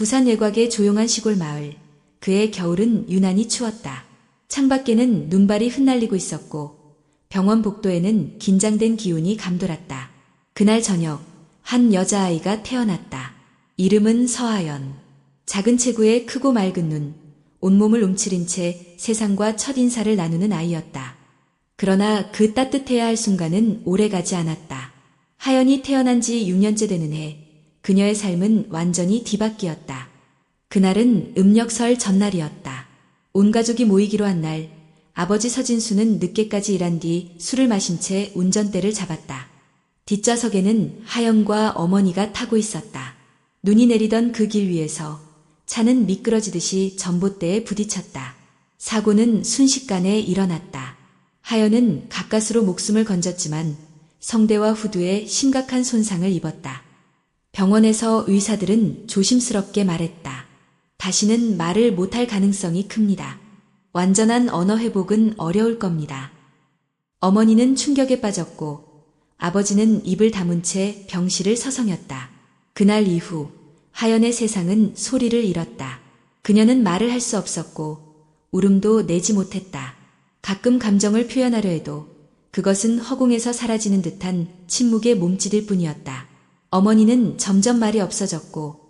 부산 외곽의 조용한 시골 마을. 그의 겨울은 유난히 추웠다. 창밖에는 눈발이 흩날리고 있었고 병원 복도에는 긴장된 기운이 감돌았다. 그날 저녁 한 여자아이가 태어났다. 이름은 서하연. 작은 체구에 크고 맑은 눈, 온몸을 움츠린 채 세상과 첫 인사를 나누는 아이였다. 그러나 그 따뜻해야 할 순간은 오래가지 않았다. 하연이 태어난 지 6년째 되는 해, 그녀의 삶은 완전히 뒤바뀌었다. 그날은 음력설 전날이었다. 온 가족이 모이기로 한 날, 아버지 서진수는 늦게까지 일한 뒤 술을 마신 채 운전대를 잡았다. 뒷좌석에는 하연과 어머니가 타고 있었다. 눈이 내리던 그 길 위에서 차는 미끄러지듯이 전봇대에 부딪혔다. 사고는 순식간에 일어났다. 하연은 가까스로 목숨을 건졌지만 성대와 후두에 심각한 손상을 입었다. 병원에서 의사들은 조심스럽게 말했다. 다시는 말을 못할 가능성이 큽니다. 완전한 언어 회복은 어려울 겁니다. 어머니는 충격에 빠졌고 아버지는 입을 다문 채 병실을 서성였다. 그날 이후 하연의 세상은 소리를 잃었다. 그녀는 말을 할 수 없었고 울음도 내지 못했다. 가끔 감정을 표현하려 해도 그것은 허공에서 사라지는 듯한 침묵에 몸짓일 뿐이었다. 어머니는 점점 말이 없어졌고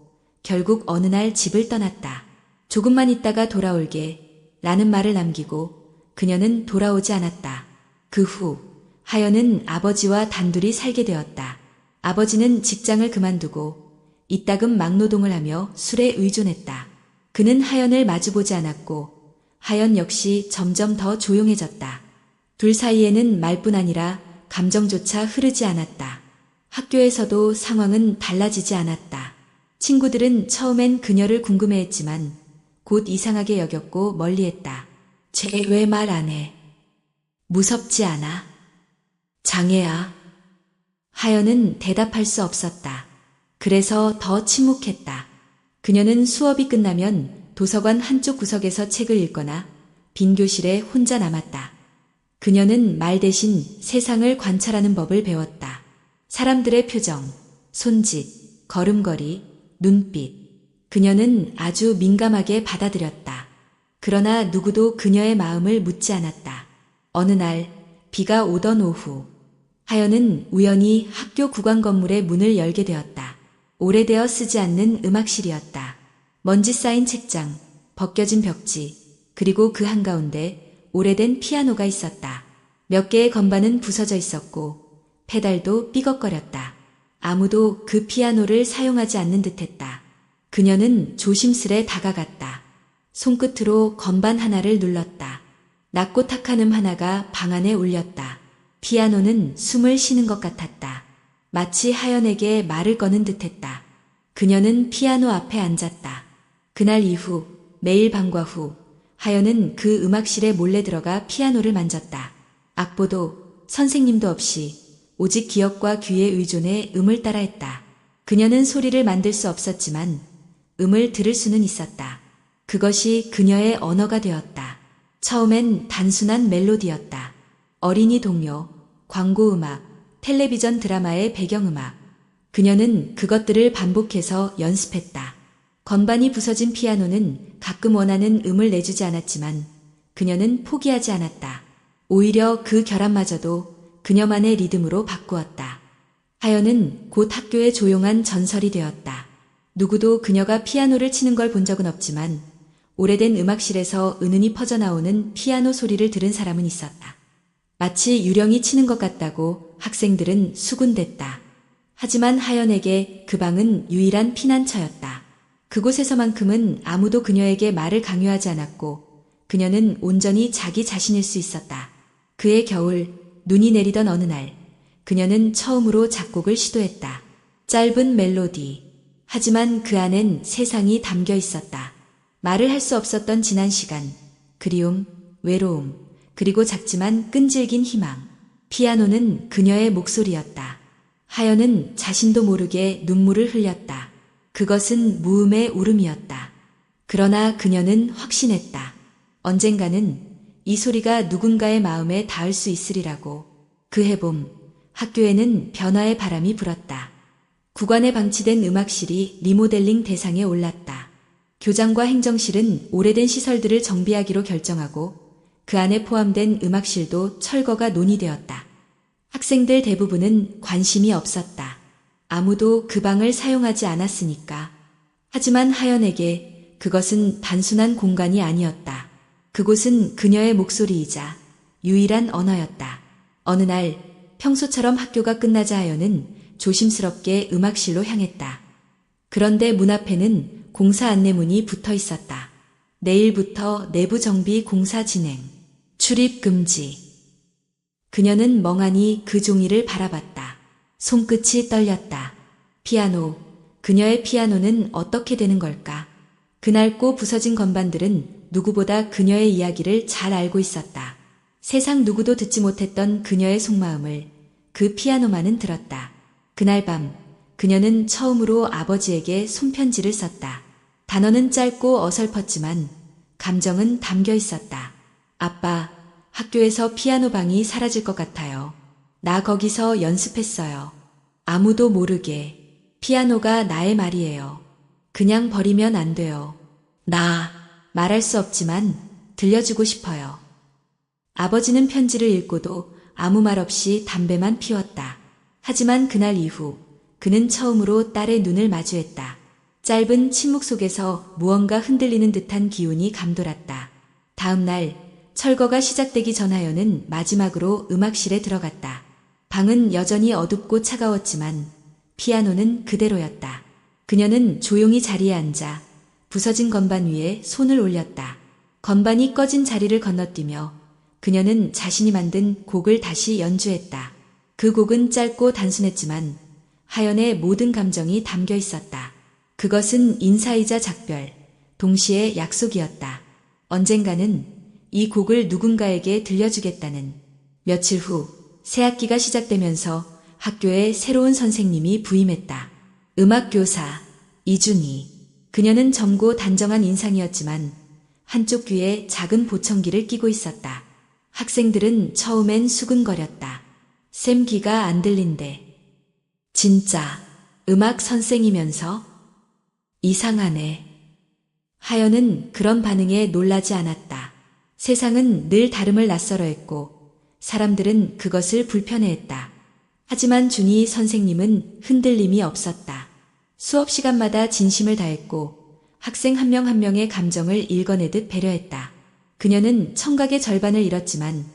결국 어느 날 집을 떠났다. 조금만 있다가 돌아올게 라는 말을 남기고 그녀는 돌아오지 않았다. 그 후 하연은 아버지와 단둘이 살게 되었다. 아버지는 직장을 그만두고 이따금 막노동을 하며 술에 의존했다. 그는 하연을 마주보지 않았고 하연 역시 점점 더 조용해졌다. 둘 사이에는 말뿐 아니라 감정조차 흐르지 않았다. 학교에서도 상황은 달라지지 않았다. 친구들은 처음엔 그녀를 궁금해했지만 곧 이상하게 여겼고 멀리했다. 쟤 왜 말 안 해? 무섭지 않아? 장애야? 하연은 대답할 수 없었다. 그래서 더 침묵했다. 그녀는 수업이 끝나면 도서관 한쪽 구석에서 책을 읽거나 빈 교실에 혼자 남았다. 그녀는 말 대신 세상을 관찰하는 법을 배웠다. 사람들의 표정, 손짓, 걸음걸이, 눈빛. 그녀는 아주 민감하게 받아들였다. 그러나 누구도 그녀의 마음을 묻지 않았다. 어느 날 비가 오던 오후 하연은 우연히 학교 구강 건물의 문을 열게 되었다. 오래되어 쓰지 않는 음악실이었다. 먼지 쌓인 책장, 벗겨진 벽지, 그리고 그 한가운데 오래된 피아노가 있었다. 몇 개의 건반은 부서져 있었고 페달도 삐걱거렸다. 아무도 그 피아노를 사용하지 않는 듯했다. 그녀는 조심스레 다가갔다. 손끝으로 건반 하나를 눌렀다. 낮고 탁한 하나가 방 안에 울렸다. 피아노는 숨을 쉬는 것 같았다. 마치 하연에게 말을 거는 듯했다. 그녀는 피아노 앞에 앉았다. 그날 이후 매일 밤과 후 하연은 그 음악실에 몰래 들어가 피아노를 만졌다. 악보도 선생님도 없이 오직 기억과 귀에 의존해 음을 따라했다. 그녀는 소리를 만들 수 없었지만 음을 들을 수는 있었다. 그것이 그녀의 언어가 되었다. 처음엔 단순한 멜로디였다. 어린이 동요, 광고음악, 텔레비전 드라마의 배경음악. 그녀는 그것들을 반복해서 연습했다. 건반이 부서진 피아노는 가끔 원하는 음을 내주지 않았지만 그녀는 포기하지 않았다. 오히려 그 결함마저도 그녀만의 리듬으로 바꾸었다. 하연은 곧 학교의 조용한 전설이 되었다. 누구도 그녀가 피아노를 치는 걸 본 적은 없지만 오래된 음악실에서 은은히 퍼져나오는 피아노 소리를 들은 사람은 있었다. 마치 유령이 치는 것 같다고 학생들은 수군댔다. 하지만 하연에게 그 방은 유일한 피난처였다. 그곳에서만큼은 아무도 그녀에게 말을 강요하지 않았고 그녀는 온전히 자기 자신일 수 있었다. 그해 겨울 눈이 내리던 어느 날 그녀는 처음으로 작곡을 시도했다. 짧은 멜로디. 하지만 그 안엔 세상이 담겨 있었다. 말을 할 수 없었던 지난 시간, 그리움, 외로움, 그리고 작지만 끈질긴 희망. 피아노는 그녀의 목소리였다. 하연은 자신도 모르게 눈물을 흘렸다. 그것은 무음의 울음이었다. 그러나 그녀는 확신했다. 언젠가는 이 소리가 누군가의 마음에 닿을 수 있으리라고. 그해 봄, 학교에는 변화의 바람이 불었다. 구관에 방치된 음악실이 리모델링 대상에 올랐다. 교장과 행정실은 오래된 시설들을 정비하기로 결정하고 그 안에 포함된 음악실도 철거가 논의되었다. 학생들 대부분은 관심이 없었다. 아무도 그 방을 사용하지 않았으니까. 하지만 하연에게 그것은 단순한 공간이 아니었다. 그곳은 그녀의 목소리이자 유일한 언어였다. 어느 날 평소처럼 학교가 끝나자 하연은 조심스럽게 음악실로 향했다. 그런데 문 앞에는 공사 안내문이 붙어 있었다. 내일부터 내부 정비 공사 진행. 출입 금지. 그녀는 멍하니 그 종이를 바라봤다. 손끝이 떨렸다. 피아노. 그녀의 피아노는 어떻게 되는 걸까? 그 낡고 부서진 건반들은 누구보다 그녀의 이야기를 잘 알고 있었다. 세상 누구도 듣지 못했던 그녀의 속마음을 그 피아노만은 들었다. 그날 밤 그녀는 처음으로 아버지에게 손편지를 썼다. 단어는 짧고 어설펐지만 감정은 담겨 있었다. 아빠, 학교에서 피아노 방이 사라질 것 같아요. 나 거기서 연습했어요. 아무도 모르게. 피아노가 나의 말이에요. 그냥 버리면 안 돼요. 나 말할 수 없지만 들려주고 싶어요. 아버지는 편지를 읽고도 아무 말 없이 담배만 피웠다. 하지만 그날 이후 그는 처음으로 딸의 눈을 마주했다. 짧은 침묵 속에서 무언가 흔들리는 듯한 기운이 감돌았다. 다음 날 철거가 시작되기 전 하연은 마지막으로 음악실에 들어갔다. 방은 여전히 어둡고 차가웠지만 피아노는 그대로였다. 그녀는 조용히 자리에 앉아 부서진 건반 위에 손을 올렸다. 건반이 꺼진 자리를 건너뛰며 그녀는 자신이 만든 곡을 다시 연주했다. 그 곡은 짧고 단순했지만 하연의 모든 감정이 담겨 있었다. 그것은 인사이자 작별, 동시에 약속이었다. 언젠가는 이 곡을 누군가에게 들려주겠다는. 며칠 후 새학기가 시작되면서 학교에 새로운 선생님이 부임했다. 음악교사 이준희. 그녀는 젊고 단정한 인상이었지만 한쪽 귀에 작은 보청기를 끼고 있었다. 학생들은 처음엔 수근거렸다. 쌤 귀가 안 들린대. 진짜 음악 선생이면서? 이상하네. 하연은 그런 반응에 놀라지 않았다. 세상은 늘 다름을 낯설어했고 사람들은 그것을 불편해했다. 하지만 준희 선생님은 흔들림이 없었다. 수업 시간마다 진심을 다했고 학생 한 명 한 명의 감정을 읽어내듯 배려했다. 그녀는 청각의 절반을 잃었지만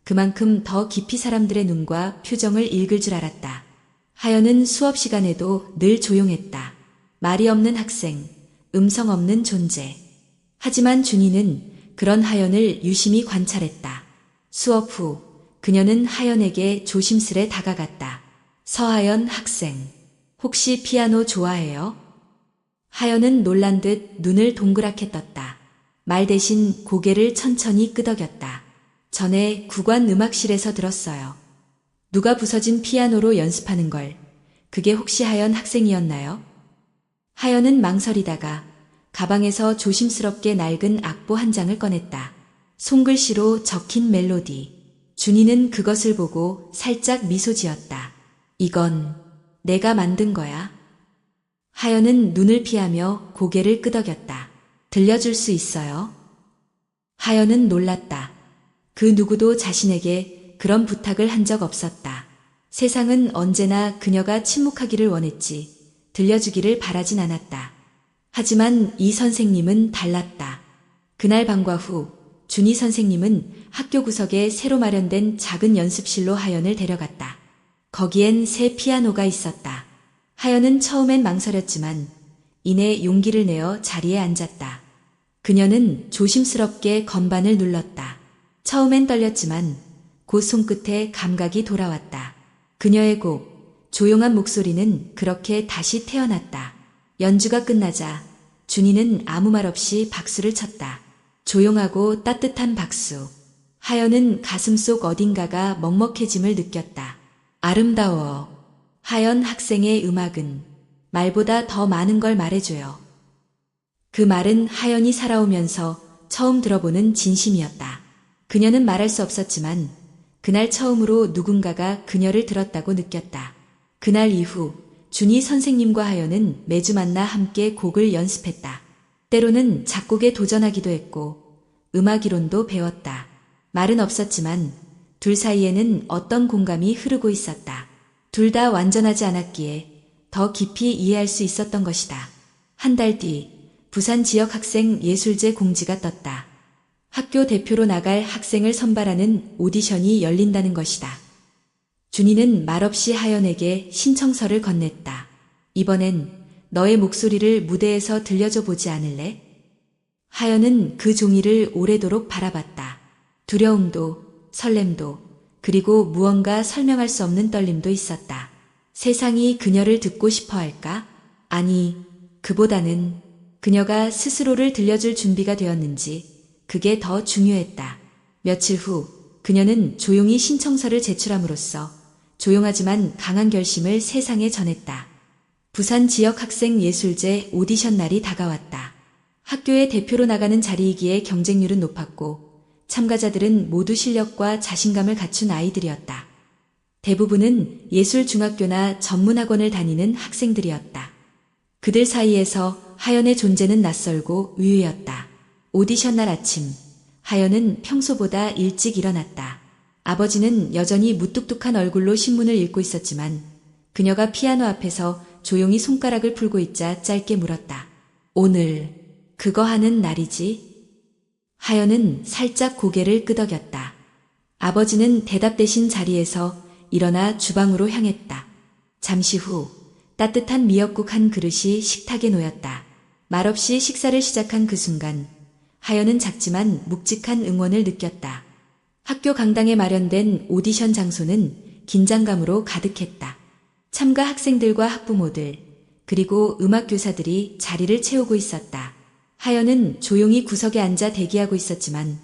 그만큼 더 깊이 사람들의 눈과 표정을 읽을 줄 알았다. 하연은 수업 시간에도 늘 조용했다. 말이 없는 학생, 음성 없는 존재. 하지만 준희는 그런 하연을 유심히 관찰했다. 수업 후 그녀는 하연에게 조심스레 다가갔다. 서하연 학생, 혹시 피아노 좋아해요? 하연은 놀란 듯 눈을 동그랗게 떴다. 말 대신 고개를 천천히 끄덕였다. 전에 구관 음악실에서 들었어요. 누가 부서진 피아노로 연습하는 걸. 그게 혹시 하연 학생이었나요? 하연은 망설이다가 가방에서 조심스럽게 낡은 악보 한 장을 꺼냈다. 손글씨로 적힌 멜로디. 준희는 그것을 보고 살짝 미소 지었다. 이건 내가 만든 거야. 하연은 눈을 피하며 고개를 끄덕였다. 들려줄 수 있어요? 하연은 놀랐다. 그 누구도 자신에게 그런 부탁을 한 적 없었다. 세상은 언제나 그녀가 침묵하기를 원했지 들려주기를 바라진 않았다. 하지만 이 선생님은 달랐다. 그날 방과 후 준희 선생님은 학교 구석에 새로 마련된 작은 연습실로 하연을 데려갔다. 거기엔 새 피아노가 있었다. 하연은 처음엔 망설였지만 이내 용기를 내어 자리에 앉았다. 그녀는 조심스럽게 건반을 눌렀다. 처음엔 떨렸지만 곧 손끝에 감각이 돌아왔다. 그녀의 곡, 조용한 목소리는 그렇게 다시 태어났다. 연주가 끝나자 준희는 아무 말 없이 박수를 쳤다. 조용하고 따뜻한 박수. 하연은 가슴속 어딘가가 먹먹해짐을 느꼈다. 아름다워. 하연 학생의 음악은 말보다 더 많은 걸 말해줘요. 그 말은 하연이 살아오면서 처음 들어보는 진심이었다. 그녀는 말할 수 없었지만 그날 처음으로 누군가가 그녀를 들었다고 느꼈다. 그날 이후 준희 선생님과 하연은 매주 만나 함께 곡을 연습했다. 때로는 작곡에 도전하기도 했고 음악 이론도 배웠다. 말은 없었지만 둘 사이에는 어떤 공감이 흐르고 있었다. 둘 다 완전하지 않았기에 더 깊이 이해할 수 있었던 것이다. 한 달 뒤 부산 지역 학생 예술제 공지가 떴다. 학교 대표로 나갈 학생을 선발하는 오디션이 열린다는 것이다. 준이는 말없이 하연에게 신청서를 건넸다. 이번엔 너의 목소리를 무대에서 들려줘 보지 않을래? 하연은 그 종이를 오래도록 바라봤다. 두려움도 설렘도 그리고 무언가 설명할 수 없는 떨림도 있었다. 세상이 그녀를 듣고 싶어 할까? 아니, 그보다는 그녀가 스스로를 들려줄 준비가 되었는지 그게 더 중요했다. 며칠 후 그녀는 조용히 신청서를 제출함으로써 조용하지만 강한 결심을 세상에 전했다. 부산 지역 학생 예술제 오디션 날이 다가왔다. 학교의 대표로 나가는 자리이기에 경쟁률은 높았고 참가자들은 모두 실력과 자신감을 갖춘 아이들이었다. 대부분은 예술중학교나 전문학원을 다니는 학생들이었다. 그들 사이에서 하연의 존재는 낯설고 의외였다. 오디션 날 아침, 하연은 평소보다 일찍 일어났다. 아버지는 여전히 무뚝뚝한 얼굴로 신문을 읽고 있었지만 그녀가 피아노 앞에서 조용히 손가락을 풀고 있자 짧게 물었다. 오늘 그거 하는 날이지? 하연은 살짝 고개를 끄덕였다. 아버지는 대답 대신 자리에서 일어나 주방으로 향했다. 잠시 후 따뜻한 미역국 한 그릇이 식탁에 놓였다. 말없이 식사를 시작한 그 순간 하연은 작지만 묵직한 응원을 느꼈다. 학교 강당에 마련된 오디션 장소는 긴장감으로 가득했다. 참가 학생들과 학부모들, 그리고 음악교사들이 자리를 채우고 있었다. 하연은 조용히 구석에 앉아 대기하고 있었지만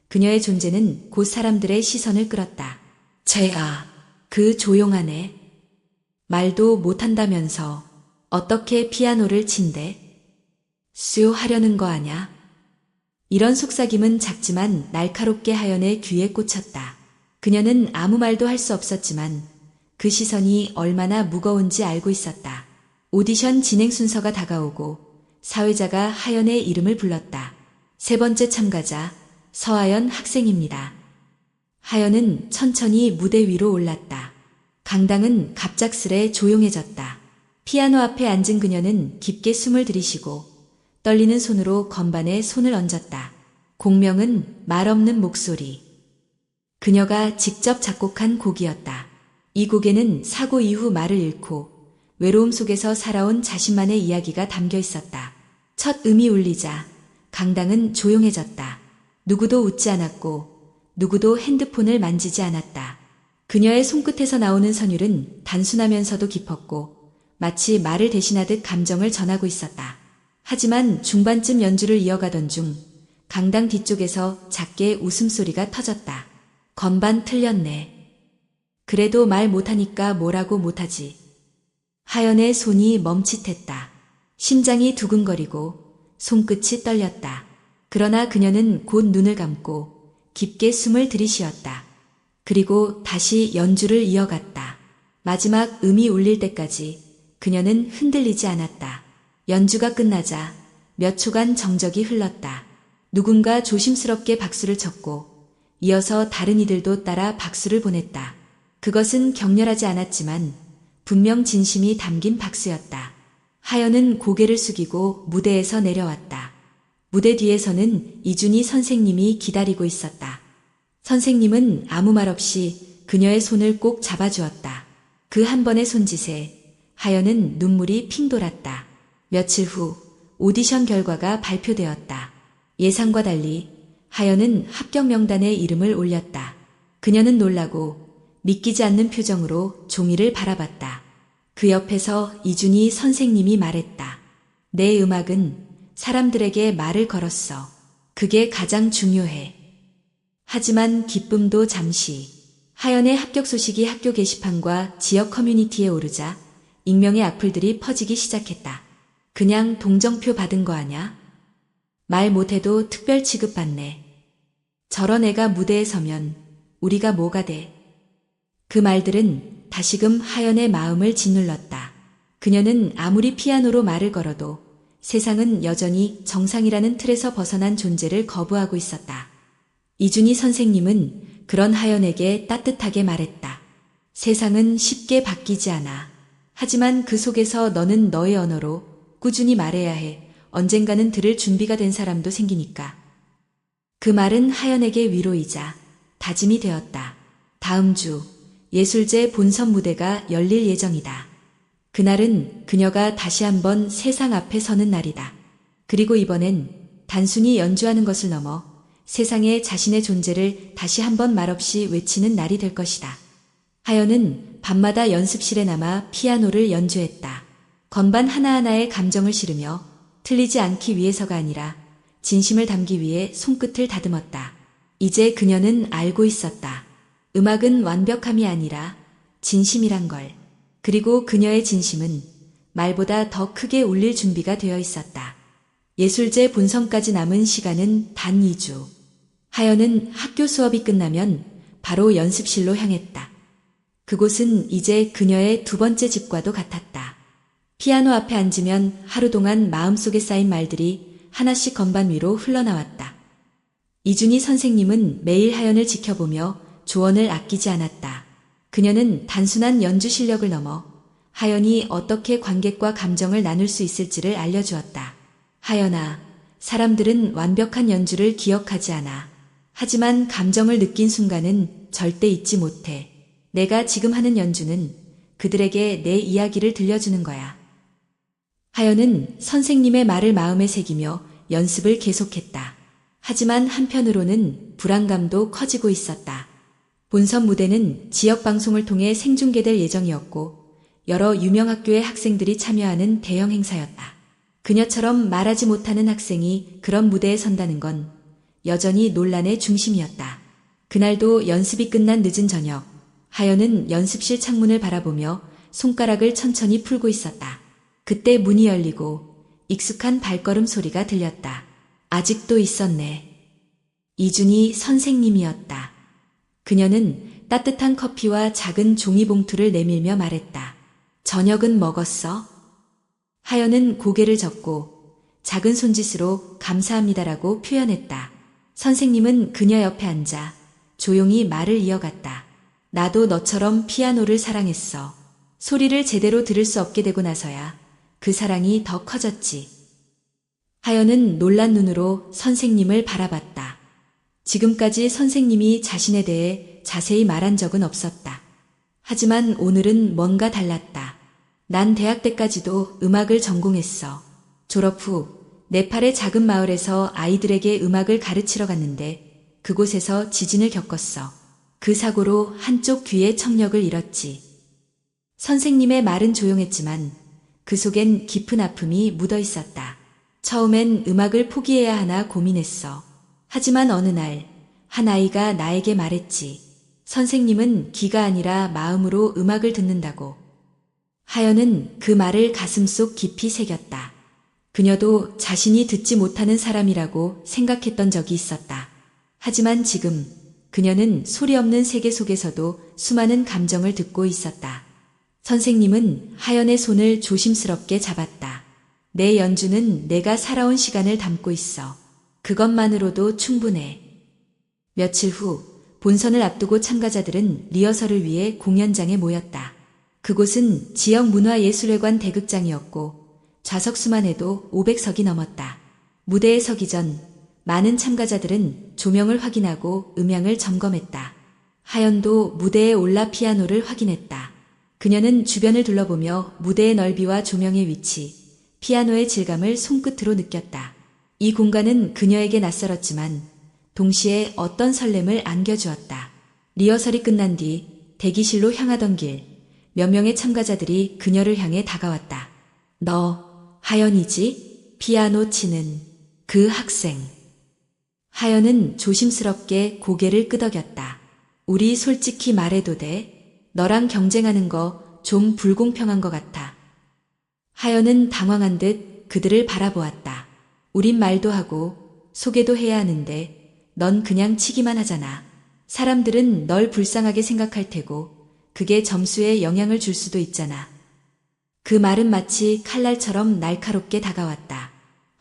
그녀의 존재는 곧 사람들의 시선을 끌었다. 쟤야, 그 조용하네. 말도 못한다면서 어떻게 피아노를 친대? 수요하려는 거 아냐? 이런 속삭임은 작지만 날카롭게 하연의 귀에 꽂혔다. 그녀는 아무 말도 할 수 없었지만 그 시선이 얼마나 무거운지 알고 있었다. 오디션 진행 순서가 다가오고 사회자가 하연의 이름을 불렀다. 세 번째 참가자 서하연 학생입니다. 하연은 천천히 무대 위로 올랐다. 강당은 갑작스레 조용해졌다. 피아노 앞에 앉은 그녀는 깊게 숨을 들이쉬고 떨리는 손으로 건반에 손을 얹었다. 공명은 말 없는 목소리. 그녀가 직접 작곡한 곡이었다. 이 곡에는 사고 이후 말을 잃고 외로움 속에서 살아온 자신만의 이야기가 담겨 있었다. 첫 음이 울리자 강당은 조용해졌다. 누구도 웃지 않았고 누구도 핸드폰을 만지지 않았다. 그녀의 손끝에서 나오는 선율은 단순하면서도 깊었고 마치 말을 대신하듯 감정을 전하고 있었다. 하지만 중반쯤 연주를 이어가던 중 강당 뒤쪽에서 작게 웃음소리가 터졌다. 건반 틀렸네. 그래도 말 못하니까 뭐라고 못하지. 하연의 손이 멈칫했다. 심장이 두근거리고 손끝이 떨렸다. 그러나 그녀는 곧 눈을 감고 깊게 숨을 들이쉬었다. 그리고 다시 연주를 이어갔다. 마지막 음이 울릴 때까지 그녀는 흔들리지 않았다. 연주가 끝나자 몇 초간 정적이 흘렀다. 누군가 조심스럽게 박수를 쳤고 이어서 다른 이들도 따라 박수를 보냈다. 그것은 격렬하지 않았지만 분명 진심이 담긴 박수였다. 하연은 고개를 숙이고 무대에서 내려왔다. 무대 뒤에서는 이준희 선생님이 기다리고 있었다. 선생님은 아무 말 없이 그녀의 손을 꼭 잡아주었다. 그 한 번의 손짓에 하연은 눈물이 핑 돌았다. 며칠 후 오디션 결과가 발표되었다. 예상과 달리 하연은 합격 명단에 이름을 올렸다. 그녀는 놀라고 믿기지 않는 표정으로 종이를 바라봤다. 그 옆에서 이준희 선생님이 말했다. 내 음악은 사람들에게 말을 걸었어. 그게 가장 중요해. 하지만 기쁨도 잠시. 하연의 합격 소식이 학교 게시판과 지역 커뮤니티에 오르자 익명의 악플들이 퍼지기 시작했다. 그냥 동정표 받은 거 아냐? 말 못해도 특별 취급받네. 저런 애가 무대에 서면 우리가 뭐가 돼? 그 말들은 다시금 하연의 마음을 짓눌렀다. 그녀는 아무리 피아노로 말을 걸어도 세상은 여전히 정상이라는 틀에서 벗어난 존재를 거부하고 있었다. 이준희 선생님은 그런 하연에게 따뜻하게 말했다. 세상은 쉽게 바뀌지 않아. 하지만 그 속에서 너는 너의 언어로 꾸준히 말해야 해. 언젠가는 들을 준비가 된 사람도 생기니까. 그 말은 하연에게 위로이자 다짐이 되었다. 다음 주 예술제 본선 무대가 열릴 예정이다. 그날은 그녀가 다시 한번 세상 앞에 서는 날이다. 그리고 이번엔 단순히 연주하는 것을 넘어 세상에 자신의 존재를 다시 한번 말없이 외치는 날이 될 것이다. 하연은 밤마다 연습실에 남아 피아노를 연주했다. 건반 하나하나에 감정을 실으며 틀리지 않기 위해서가 아니라 진심을 담기 위해 손끝을 다듬었다. 이제 그녀는 알고 있었다. 음악은 완벽함이 아니라 진심이란 걸. 그리고 그녀의 진심은 말보다 더 크게 울릴 준비가 되어 있었다. 예술제 본선까지 남은 시간은 단 2주. 하연은 학교 수업이 끝나면 바로 연습실로 향했다. 그곳은 이제 그녀의 두 번째 집과도 같았다. 피아노 앞에 앉으면 하루 동안 마음속에 쌓인 말들이 하나씩 건반 위로 흘러나왔다. 이준희 선생님은 매일 하연을 지켜보며 조언을 아끼지 않았다. 그녀는 단순한 연주 실력을 넘어 하연이 어떻게 관객과 감정을 나눌 수 있을지를 알려주었다. 하연아, 사람들은 완벽한 연주를 기억하지 않아. 하지만 감정을 느낀 순간은 절대 잊지 못해. 내가 지금 하는 연주는 그들에게 내 이야기를 들려주는 거야. 하연은 선생님의 말을 마음에 새기며 연습을 계속했다. 하지만 한편으로는 불안감도 커지고 있었다. 본선 무대는 지역 방송을 통해 생중계될 예정이었고 여러 유명 학교의 학생들이 참여하는 대형 행사였다. 그녀처럼 말하지 못하는 학생이 그런 무대에 선다는 건 여전히 논란의 중심이었다. 그날도 연습이 끝난 늦은 저녁, 하연은 연습실 창문을 바라보며 손가락을 천천히 풀고 있었다. 그때 문이 열리고 익숙한 발걸음 소리가 들렸다. 아직도 있었네. 이준희 선생님이었다. 그녀는 따뜻한 커피와 작은 종이봉투를 내밀며 말했다. 저녁은 먹었어? 하연은 고개를 젓고 작은 손짓으로 감사합니다라고 표현했다. 선생님은 그녀 옆에 앉아 조용히 말을 이어갔다. 나도 너처럼 피아노를 사랑했어. 소리를 제대로 들을 수 없게 되고 나서야 그 사랑이 더 커졌지. 하연은 놀란 눈으로 선생님을 바라봤다. 지금까지 선생님이 자신에 대해 자세히 말한 적은 없었다. 하지만 오늘은 뭔가 달랐다. 난 대학 때까지도 음악을 전공했어. 졸업 후 네팔의 작은 마을에서 아이들에게 음악을 가르치러 갔는데 그곳에서 지진을 겪었어. 그 사고로 한쪽 귀의 청력을 잃었지. 선생님의 말은 조용했지만 그 속엔 깊은 아픔이 묻어 있었다. 처음엔 음악을 포기해야 하나 고민했어. 하지만 어느 날 한 아이가 나에게 말했지. 선생님은 귀가 아니라 마음으로 음악을 듣는다고. 하연은 그 말을 가슴속 깊이 새겼다. 그녀도 자신이 듣지 못하는 사람이라고 생각했던 적이 있었다. 하지만 지금 그녀는 소리 없는 세계 속에서도 수많은 감정을 듣고 있었다. 선생님은 하연의 손을 조심스럽게 잡았다. 내 연주는 내가 살아온 시간을 담고 있어. 그것만으로도 충분해. 며칠 후 본선을 앞두고 참가자들은 리허설을 위해 공연장에 모였다. 그곳은 지역 문화예술회관 대극장이었고 좌석수만 해도 500석이 넘었다. 무대에 서기 전 많은 참가자들은 조명을 확인하고 음향을 점검했다. 하연도 무대에 올라 피아노를 확인했다. 그녀는 주변을 둘러보며 무대의 넓이와 조명의 위치, 피아노의 질감을 손끝으로 느꼈다. 이 공간은 그녀에게 낯설었지만 동시에 어떤 설렘을 안겨주었다. 리허설이 끝난 뒤 대기실로 향하던 길, 몇 명의 참가자들이 그녀를 향해 다가왔다. 너, 하연이지? 피아노 치는 그 학생. 하연은 조심스럽게 고개를 끄덕였다. 우리 솔직히 말해도 돼? 너랑 경쟁하는 거 좀 불공평한 것 같아. 하연은 당황한 듯 그들을 바라보았다. 우린 말도 하고 소개도 해야 하는데 넌 그냥 치기만 하잖아. 사람들은 널 불쌍하게 생각할 테고 그게 점수에 영향을 줄 수도 있잖아. 그 말은 마치 칼날처럼 날카롭게 다가왔다.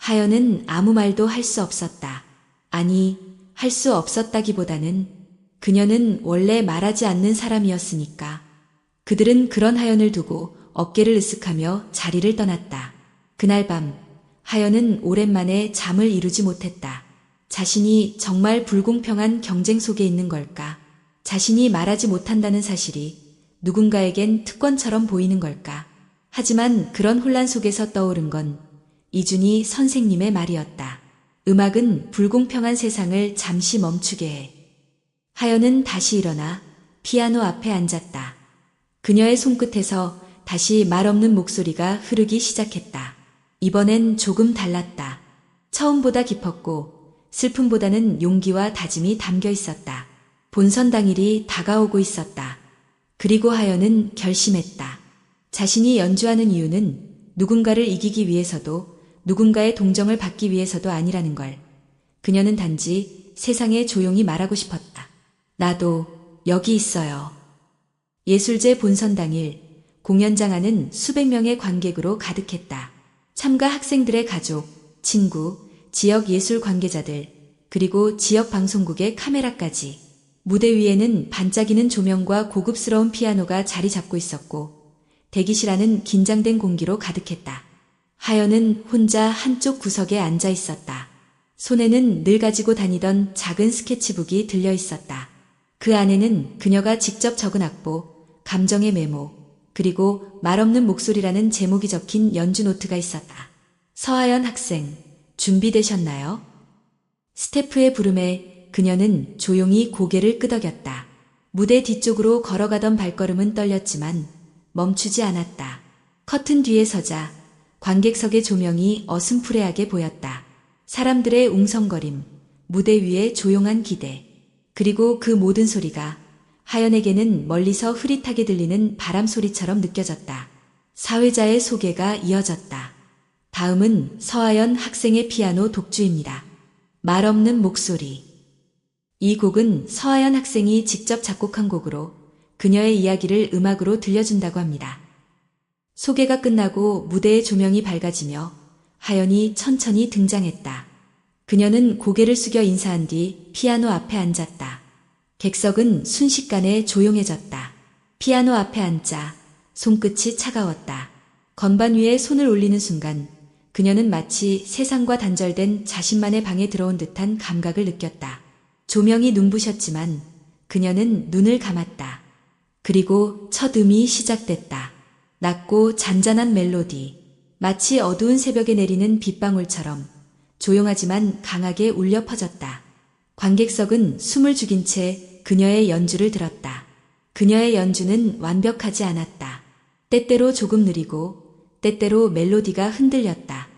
하연은 아무 말도 할 수 없었다. 아니, 할 수 없었다기보다는 그녀는 원래 말하지 않는 사람이었으니까. 그들은 그런 하연을 두고 어깨를 으쓱하며 자리를 떠났다. 그날 밤 하연은 오랜만에 잠을 이루지 못했다. 자신이 정말 불공평한 경쟁 속에 있는 걸까? 자신이 말하지 못한다는 사실이 누군가에겐 특권처럼 보이는 걸까? 하지만 그런 혼란 속에서 떠오른 건 이준희 선생님의 말이었다. 음악은 불공평한 세상을 잠시 멈추게 해. 하연은 다시 일어나 피아노 앞에 앉았다. 그녀의 손끝에서 다시 말없는 목소리가 흐르기 시작했다. 이번엔 조금 달랐다. 처음보다 깊었고 슬픔보다는 용기와 다짐이 담겨 있었다. 본선 당일이 다가오고 있었다. 그리고 하연은 결심했다. 자신이 연주하는 이유는 누군가를 이기기 위해서도 누군가의 동정을 받기 위해서도 아니라는 걸. 그녀는 단지 세상에 조용히 말하고 싶었다. 나도 여기 있어요. 예술제 본선 당일 공연장 안은 수백 명의 관객으로 가득했다. 참가 학생들의 가족, 친구, 지역 예술 관계자들, 그리고 지역 방송국의 카메라까지. 무대 위에는 반짝이는 조명과 고급스러운 피아노가 자리 잡고 있었고 대기실 안은 긴장된 공기로 가득했다. 하연은 혼자 한쪽 구석에 앉아 있었다. 손에는 늘 가지고 다니던 작은 스케치북이 들려 있었다. 그 안에는 그녀가 직접 적은 악보, 감정의 메모, 그리고 말없는 목소리라는 제목이 적힌 연주 노트가 있었다. 서하연 학생, 준비되셨나요? 스태프의 부름에 그녀는 조용히 고개를 끄덕였다. 무대 뒤쪽으로 걸어가던 발걸음은 떨렸지만 멈추지 않았다. 커튼 뒤에 서자 관객석의 조명이 어슴푸레하게 보였다. 사람들의 웅성거림, 무대 위의 조용한 기대, 그리고 그 모든 소리가 하연에게는 멀리서 흐릿하게 들리는 바람 소리처럼 느껴졌다. 사회자의 소개가 이어졌다. 다음은 서하연 학생의 피아노 독주입니다. 말없는 목소리. 이 곡은 서하연 학생이 직접 작곡한 곡으로 그녀의 이야기를 음악으로 들려준다고 합니다. 소개가 끝나고 무대의 조명이 밝아지며 하연이 천천히 등장했다. 그녀는 고개를 숙여 인사한 뒤 피아노 앞에 앉았다. 객석은 순식간에 조용해졌다. 피아노 앞에 앉자 손끝이 차가웠다. 건반 위에 손을 올리는 순간 그녀는 마치 세상과 단절된 자신만의 방에 들어온 듯한 감각을 느꼈다. 조명이 눈부셨지만 그녀는 눈을 감았다. 그리고 첫 음이 시작됐다. 낮고 잔잔한 멜로디, 마치 어두운 새벽에 내리는 빗방울처럼 조용하지만 강하게 울려 퍼졌다. 관객석은 숨을 죽인 채 그녀의 연주를 들었다. 그녀의 연주는 완벽하지 않았다. 때때로 조금 느리고 때때로 멜로디가 흔들렸다.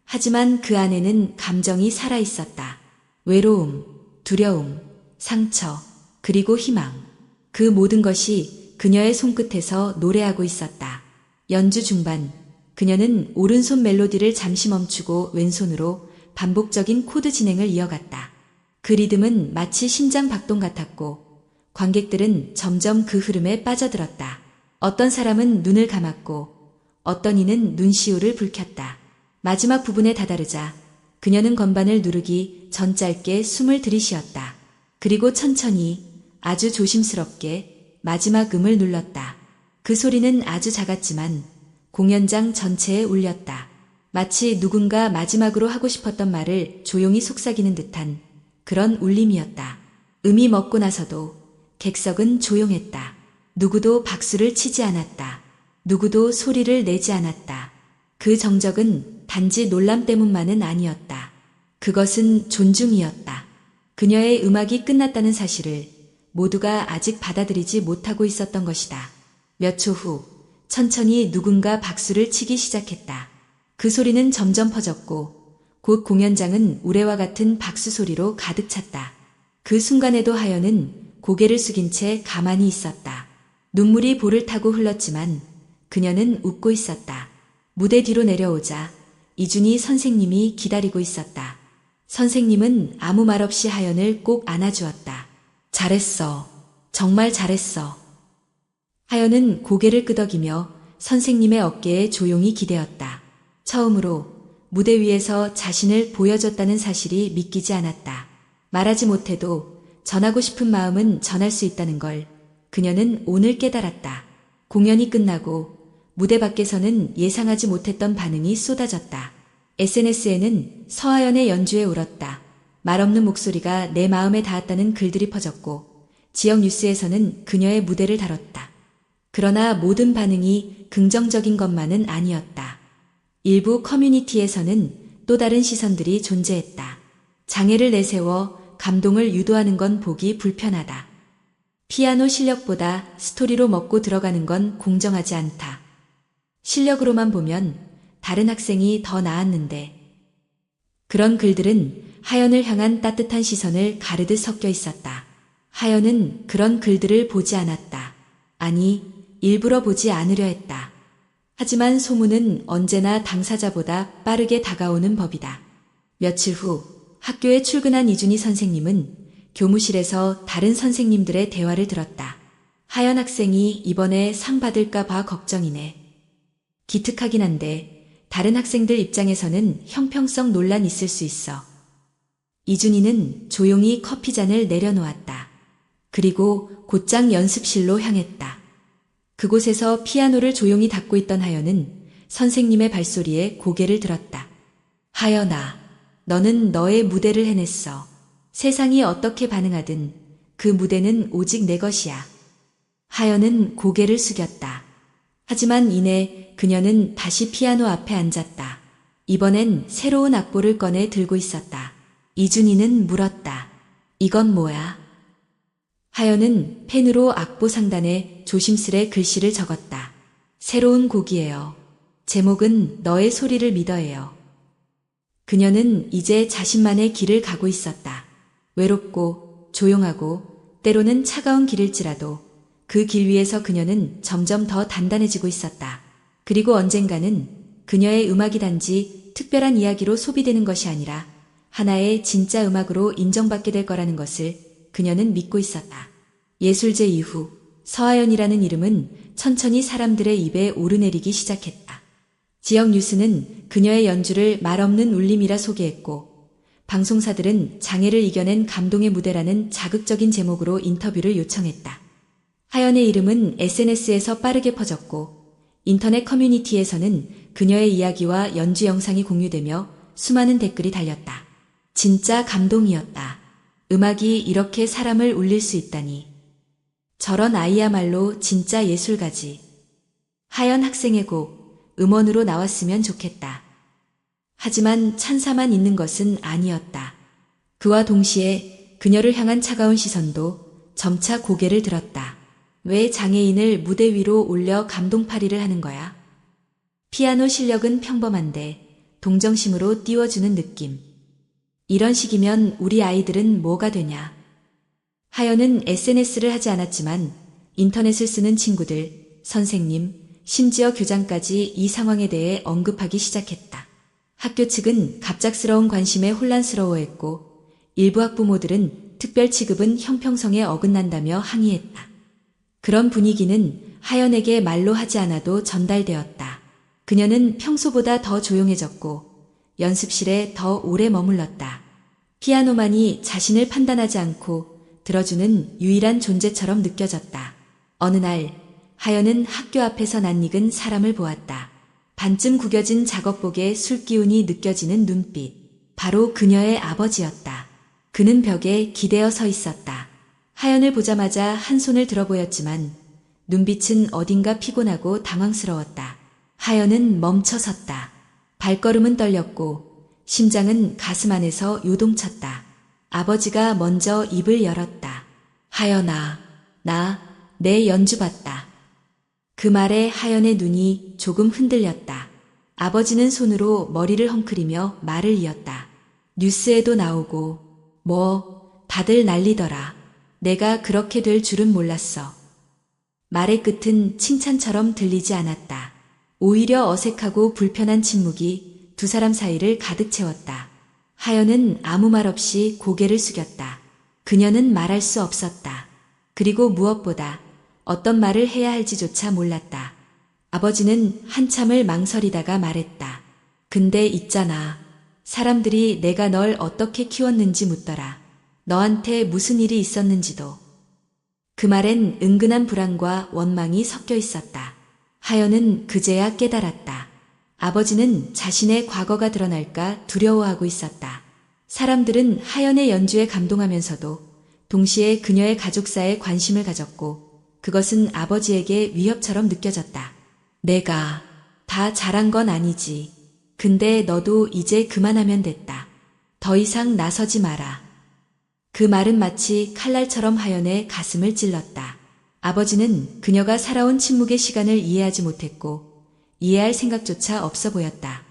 하지만 그 안에는 감정이 살아있었다. 외로움, 두려움, 상처, 그리고 희망. 그 모든 것이 그녀의 손끝에서 노래하고 있었다. 연주 중반, 그녀는 오른손 멜로디를 잠시 멈추고 왼손으로 반복적인 코드 진행을 이어갔다. 그 리듬은 마치 심장 박동 같았고 관객들은 점점 그 흐름에 빠져들었다. 어떤 사람은 눈을 감았고 어떤 이는 눈시울을 붉혔다. 마지막 부분에 다다르자 그녀는 건반을 누르기 전 짧게 숨을 들이쉬었다. 그리고 천천히 아주 조심스럽게 마지막 음을 눌렀다. 그 소리는 아주 작았지만 공연장 전체에 울렸다. 마치 누군가 마지막으로 하고 싶었던 말을 조용히 속삭이는 듯한 그런 울림이었다. 음이 멎고 나서도 객석은 조용했다. 누구도 박수를 치지 않았다. 누구도 소리를 내지 않았다. 그 정적은 단지 놀람 때문만은 아니었다. 그것은 존중이었다. 그녀의 음악이 끝났다는 사실을 모두가 아직 받아들이지 못하고 있었던 것이다. 몇 초 후 천천히 누군가 박수를 치기 시작했다. 그 소리는 점점 퍼졌고 곧 공연장은 우레와 같은 박수 소리로 가득 찼다. 그 순간에도 하연은 고개를 숙인 채 가만히 있었다. 눈물이 볼을 타고 흘렀지만 그녀는 웃고 있었다. 무대 뒤로 내려오자 이준희 선생님이 기다리고 있었다. 선생님은 아무 말 없이 하연을 꼭 안아주었다. 잘했어. 정말 잘했어. 하연은 고개를 끄덕이며 선생님의 어깨에 조용히 기대었다. 처음으로 무대 위에서 자신을 보여줬다는 사실이 믿기지 않았다. 말하지 못해도 전하고 싶은 마음은 전할 수 있다는 걸 그녀는 오늘 깨달았다. 공연이 끝나고 무대 밖에서는 예상하지 못했던 반응이 쏟아졌다. SNS에는 서하연의 연주에 울었다. 말없는 목소리가 내 마음에 닿았다는 글들이 퍼졌고 지역 뉴스에서는 그녀의 무대를 다뤘다. 그러나 모든 반응이 긍정적인 것만은 아니었다. 일부 커뮤니티에서는 또 다른 시선들이 존재했다. 장애를 내세워 감동을 유도하는 건 보기 불편하다. 피아노 실력보다 스토리로 먹고 들어가는 건 공정하지 않다. 실력으로만 보면 다른 학생이 더 나았는데. 그런 글들은 하연을 향한 따뜻한 시선을 가르듯 섞여 있었다. 하연은 그런 글들을 보지 않았다. 아니, 일부러 보지 않으려 했다. 하지만 소문은 언제나 당사자보다 빠르게 다가오는 법이다. 며칠 후 학교에 출근한 이준희 선생님은 교무실에서 다른 선생님들의 대화를 들었다. 하연 학생이 이번에 상 받을까 봐 걱정이네. 기특하긴 한데 다른 학생들 입장에서는 형평성 논란 있을 수 있어. 이준희는 조용히 커피잔을 내려놓았다. 그리고 곧장 연습실로 향했다. 그곳에서 피아노를 조용히 닦고 있던 하연은 선생님의 발소리에 고개를 들었다. 하연아, 너는 너의 무대를 해냈어. 세상이 어떻게 반응하든 그 무대는 오직 내 것이야. 하연은 고개를 숙였다. 하지만 이내 그녀는 다시 피아노 앞에 앉았다. 이번엔 새로운 악보를 꺼내 들고 있었다. 이준희는 물었다. 이건 뭐야? 하연은 펜으로 악보 상단에 조심스레 글씨를 적었다. 새로운 곡이에요. 제목은 너의 소리를 믿어예요. 그녀는 이제 자신만의 길을 가고 있었다. 외롭고 조용하고 때로는 차가운 길일지라도 그 길 위에서 그녀는 점점 더 단단해지고 있었다. 그리고 언젠가는 그녀의 음악이 단지 특별한 이야기로 소비되는 것이 아니라 하나의 진짜 음악으로 인정받게 될 거라는 것을 그녀는 믿고 있었다. 예술제 이후 서하연이라는 이름은 천천히 사람들의 입에 오르내리기 시작했다. 지역 뉴스는 그녀의 연주를 말없는 울림이라 소개했고 방송사들은 장애를 이겨낸 감동의 무대라는 자극적인 제목으로 인터뷰를 요청했다. 하연의 이름은 SNS에서 빠르게 퍼졌고 인터넷 커뮤니티에서는 그녀의 이야기와 연주 영상이 공유되며 수많은 댓글이 달렸다. 진짜 감동이었다. 음악이 이렇게 사람을 울릴 수 있다니. 저런 아이야말로 진짜 예술가지. 하연 학생의 곡, 음원으로 나왔으면 좋겠다. 하지만 찬사만 있는 것은 아니었다. 그와 동시에 그녀를 향한 차가운 시선도 점차 고개를 들었다. 왜 장애인을 무대 위로 올려 감동파리를 하는 거야? 피아노 실력은 평범한데 동정심으로 띄워주는 느낌. 이런 식이면 우리 아이들은 뭐가 되냐? 하연은 SNS를 하지 않았지만 인터넷을 쓰는 친구들, 선생님, 심지어 교장까지 이 상황에 대해 언급하기 시작했다. 학교 측은 갑작스러운 관심에 혼란스러워했고 일부 학부모들은 특별 취급은 형평성에 어긋난다며 항의했다. 그런 분위기는 하연에게 말로 하지 않아도 전달되었다. 그녀는 평소보다 더 조용해졌고 연습실에 더 오래 머물렀다. 피아노만이 자신을 판단하지 않고 들어주는 유일한 존재처럼 느껴졌다. 어느 날 하연은 학교 앞에서 낯익은 사람을 보았다. 반쯤 구겨진 작업복에 술기운이 느껴지는 눈빛. 바로 그녀의 아버지였다. 그는 벽에 기대어 서 있었다. 하연을 보자마자 한 손을 들어 보였지만 눈빛은 어딘가 피곤하고 당황스러웠다. 하연은 멈춰섰다. 발걸음은 떨렸고 심장은 가슴 안에서 요동쳤다. 아버지가 먼저 입을 열었다. 하연아, 내 연주 봤다. 그 말에 하연의 눈이 조금 흔들렸다. 아버지는 손으로 머리를 헝클이며 말을 이었다. 뉴스에도 나오고 다들 난리더라. 내가 그렇게 될 줄은 몰랐어. 말의 끝은 칭찬처럼 들리지 않았다. 오히려 어색하고 불편한 침묵이 두 사람 사이를 가득 채웠다. 하연은 아무 말 없이 고개를 숙였다. 그녀는 말할 수 없었다. 그리고 무엇보다 어떤 말을 해야 할지조차 몰랐다. 아버지는 한참을 망설이다가 말했다. 근데 있잖아. 사람들이 내가 널 어떻게 키웠는지 묻더라. 너한테 무슨 일이 있었는지도. 그 말엔 은근한 불안과 원망이 섞여 있었다. 하연은 그제야 깨달았다. 아버지는 자신의 과거가 드러날까 두려워하고 있었다. 사람들은 하연의 연주에 감동하면서도 동시에 그녀의 가족사에 관심을 가졌고 그것은 아버지에게 위협처럼 느껴졌다. 내가 다 잘한 건 아니지. 근데 너도 이제 그만하면 됐다. 더 이상 나서지 마라. 그 말은 마치 칼날처럼 하연의 가슴을 찔렀다. 아버지는 그녀가 살아온 침묵의 시간을 이해하지 못했고 이해할 생각조차 없어 보였다.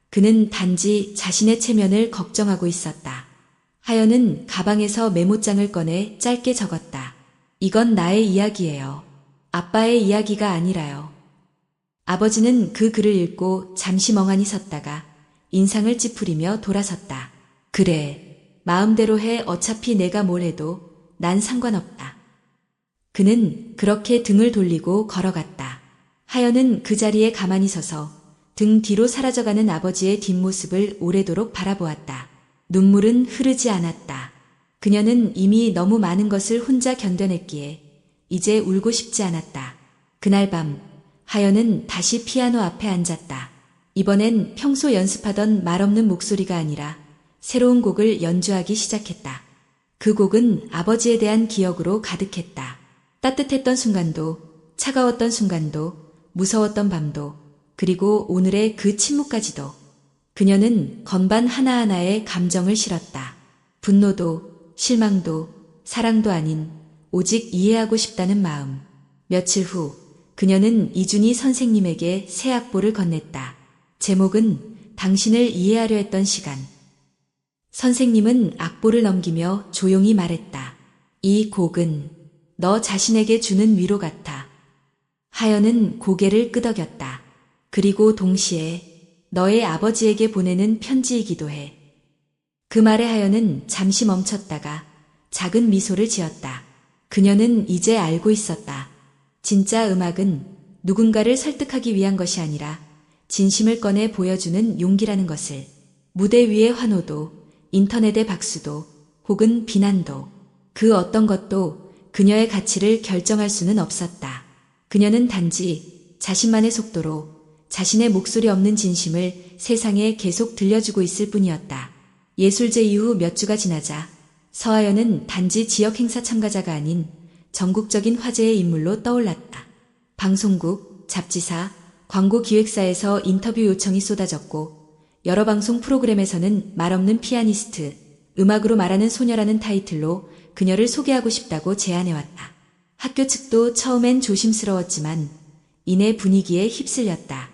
그는 단지 자신의 체면을 걱정하고 있었다. 하연은 가방에서 메모장을 꺼내 짧게 적었다. 이건 나의 이야기예요. 아빠의 이야기가 아니라요. 아버지는 그 글을 읽고 잠시 멍하니 섰다가 인상을 찌푸리며 돌아섰다. 그래, 마음대로 해. 어차피 내가 뭘 해도 난 상관없다. 그는 그렇게 등을 돌리고 걸어갔다. 하연은 그 자리에 가만히 서서 등 뒤로 사라져가는 아버지의 뒷모습을 오래도록 바라보았다. 눈물은 흐르지 않았다. 그녀는 이미 너무 많은 것을 혼자 견뎌냈기에 이제 울고 싶지 않았다. 그날 밤 하연은 다시 피아노 앞에 앉았다. 이번엔 평소 연습하던 말없는 목소리가 아니라 새로운 곡을 연주하기 시작했다. 그 곡은 아버지에 대한 기억으로 가득했다. 따뜻했던 순간도, 차가웠던 순간도, 무서웠던 밤도, 그리고 오늘의 그 침묵까지도. 그녀는 건반 하나하나에 감정을 실었다. 분노도, 실망도, 사랑도 아닌 오직 이해하고 싶다는 마음. 며칠 후 그녀는 이준희 선생님에게 새 악보를 건넸다. 제목은 당신을 이해하려 했던 시간. 선생님은 악보를 넘기며 조용히 말했다. 이 곡은 너 자신에게 주는 위로 같아. 하연은 고개를 끄덕였다. 그리고 동시에 너의 아버지에게 보내는 편지이기도 해. 그 말에 하연은 잠시 멈췄다가 작은 미소를 지었다. 그녀는 이제 알고 있었다. 진짜 음악은 누군가를 설득하기 위한 것이 아니라 진심을 꺼내 보여주는 용기라는 것을. 무대 위의 환호도, 인터넷의 박수도, 혹은 비난도, 그 어떤 것도 그녀의 가치를 결정할 수는 없었다. 그녀는 단지 자신만의 속도로 자신의 목소리 없는 진심을 세상에 계속 들려주고 있을 뿐이었다. 예술제 이후 몇 주가 지나자 서하연은 단지 지역 행사 참가자가 아닌 전국적인 화제의 인물로 떠올랐다. 방송국, 잡지사, 광고 기획사에서 인터뷰 요청이 쏟아졌고 여러 방송 프로그램에서는 말없는 피아니스트, 음악으로 말하는 소녀라는 타이틀로 그녀를 소개하고 싶다고 제안해왔다. 학교 측도 처음엔 조심스러웠지만 이내 분위기에 휩쓸렸다.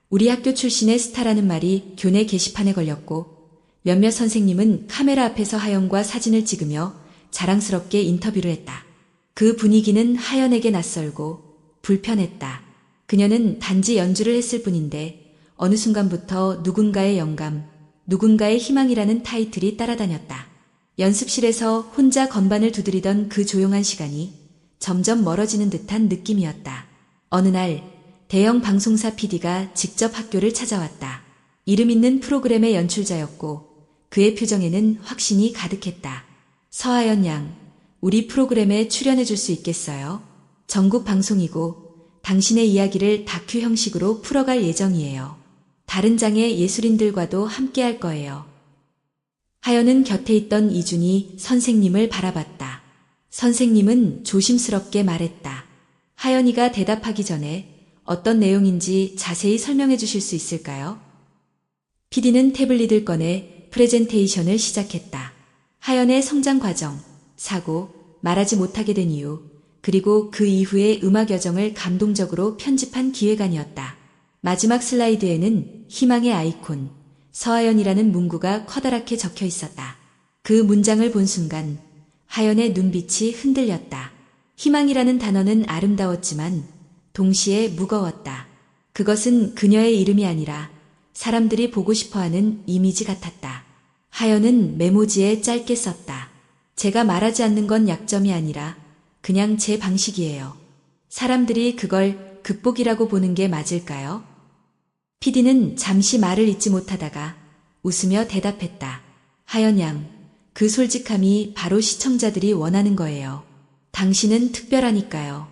우리 학교 출신의 스타라는 말이 교내 게시판에 걸렸고 몇몇 선생님은 카메라 앞에서 하연과 사진을 찍으며 자랑스럽게 인터뷰를 했다. 그 분위기는 하연에게 낯설고 불편했다. 그녀는 단지 연주를 했을 뿐인데 어느 순간부터 누군가의 영감, 누군가의 희망이라는 타이틀이 따라다녔다. 연습실에서 혼자 건반을 두드리던 그 조용한 시간이 점점 멀어지는 듯한 느낌이었다. 어느 날 대형 방송사 PD가 직접 학교를 찾아왔다. 이름 있는 프로그램의 연출자였고 그의 표정에는 확신이 가득했다. 서하연 양, 우리 프로그램에 출연해 줄 수 있겠어요? 전국 방송이고 당신의 이야기를 다큐 형식으로 풀어갈 예정이에요. 다른 장의 예술인들과도 함께 할 거예요. 하연은 곁에 있던 이준희 선생님을 바라봤다. 선생님은 조심스럽게 말했다. 하연이가 대답하기 전에 어떤 내용인지 자세히 설명해 주실 수 있을까요? PD는 태블릿을 꺼내 프레젠테이션을 시작했다. 하연의 성장 과정, 사고, 말하지 못하게 된 이유, 그리고 그 이후의 음악 여정을 감동적으로 편집한 기획안이었다. 마지막 슬라이드에는 희망의 아이콘, 서하연이라는 문구가 커다랗게 적혀 있었다. 그 문장을 본 순간 하연의 눈빛이 흔들렸다. 희망이라는 단어는 아름다웠지만 동시에 무거웠다. 그것은 그녀의 이름이 아니라 사람들이 보고 싶어하는 이미지 같았다. 하연은 메모지에 짧게 썼다. 제가 말하지 않는 건 약점이 아니라 그냥 제 방식이에요. 사람들이 그걸 극복이라고 보는 게 맞을까요? PD는 잠시 말을 잇지 못하다가 웃으며 대답했다. 하연 양, 그 솔직함이 바로 시청자들이 원하는 거예요. 당신은 특별하니까요.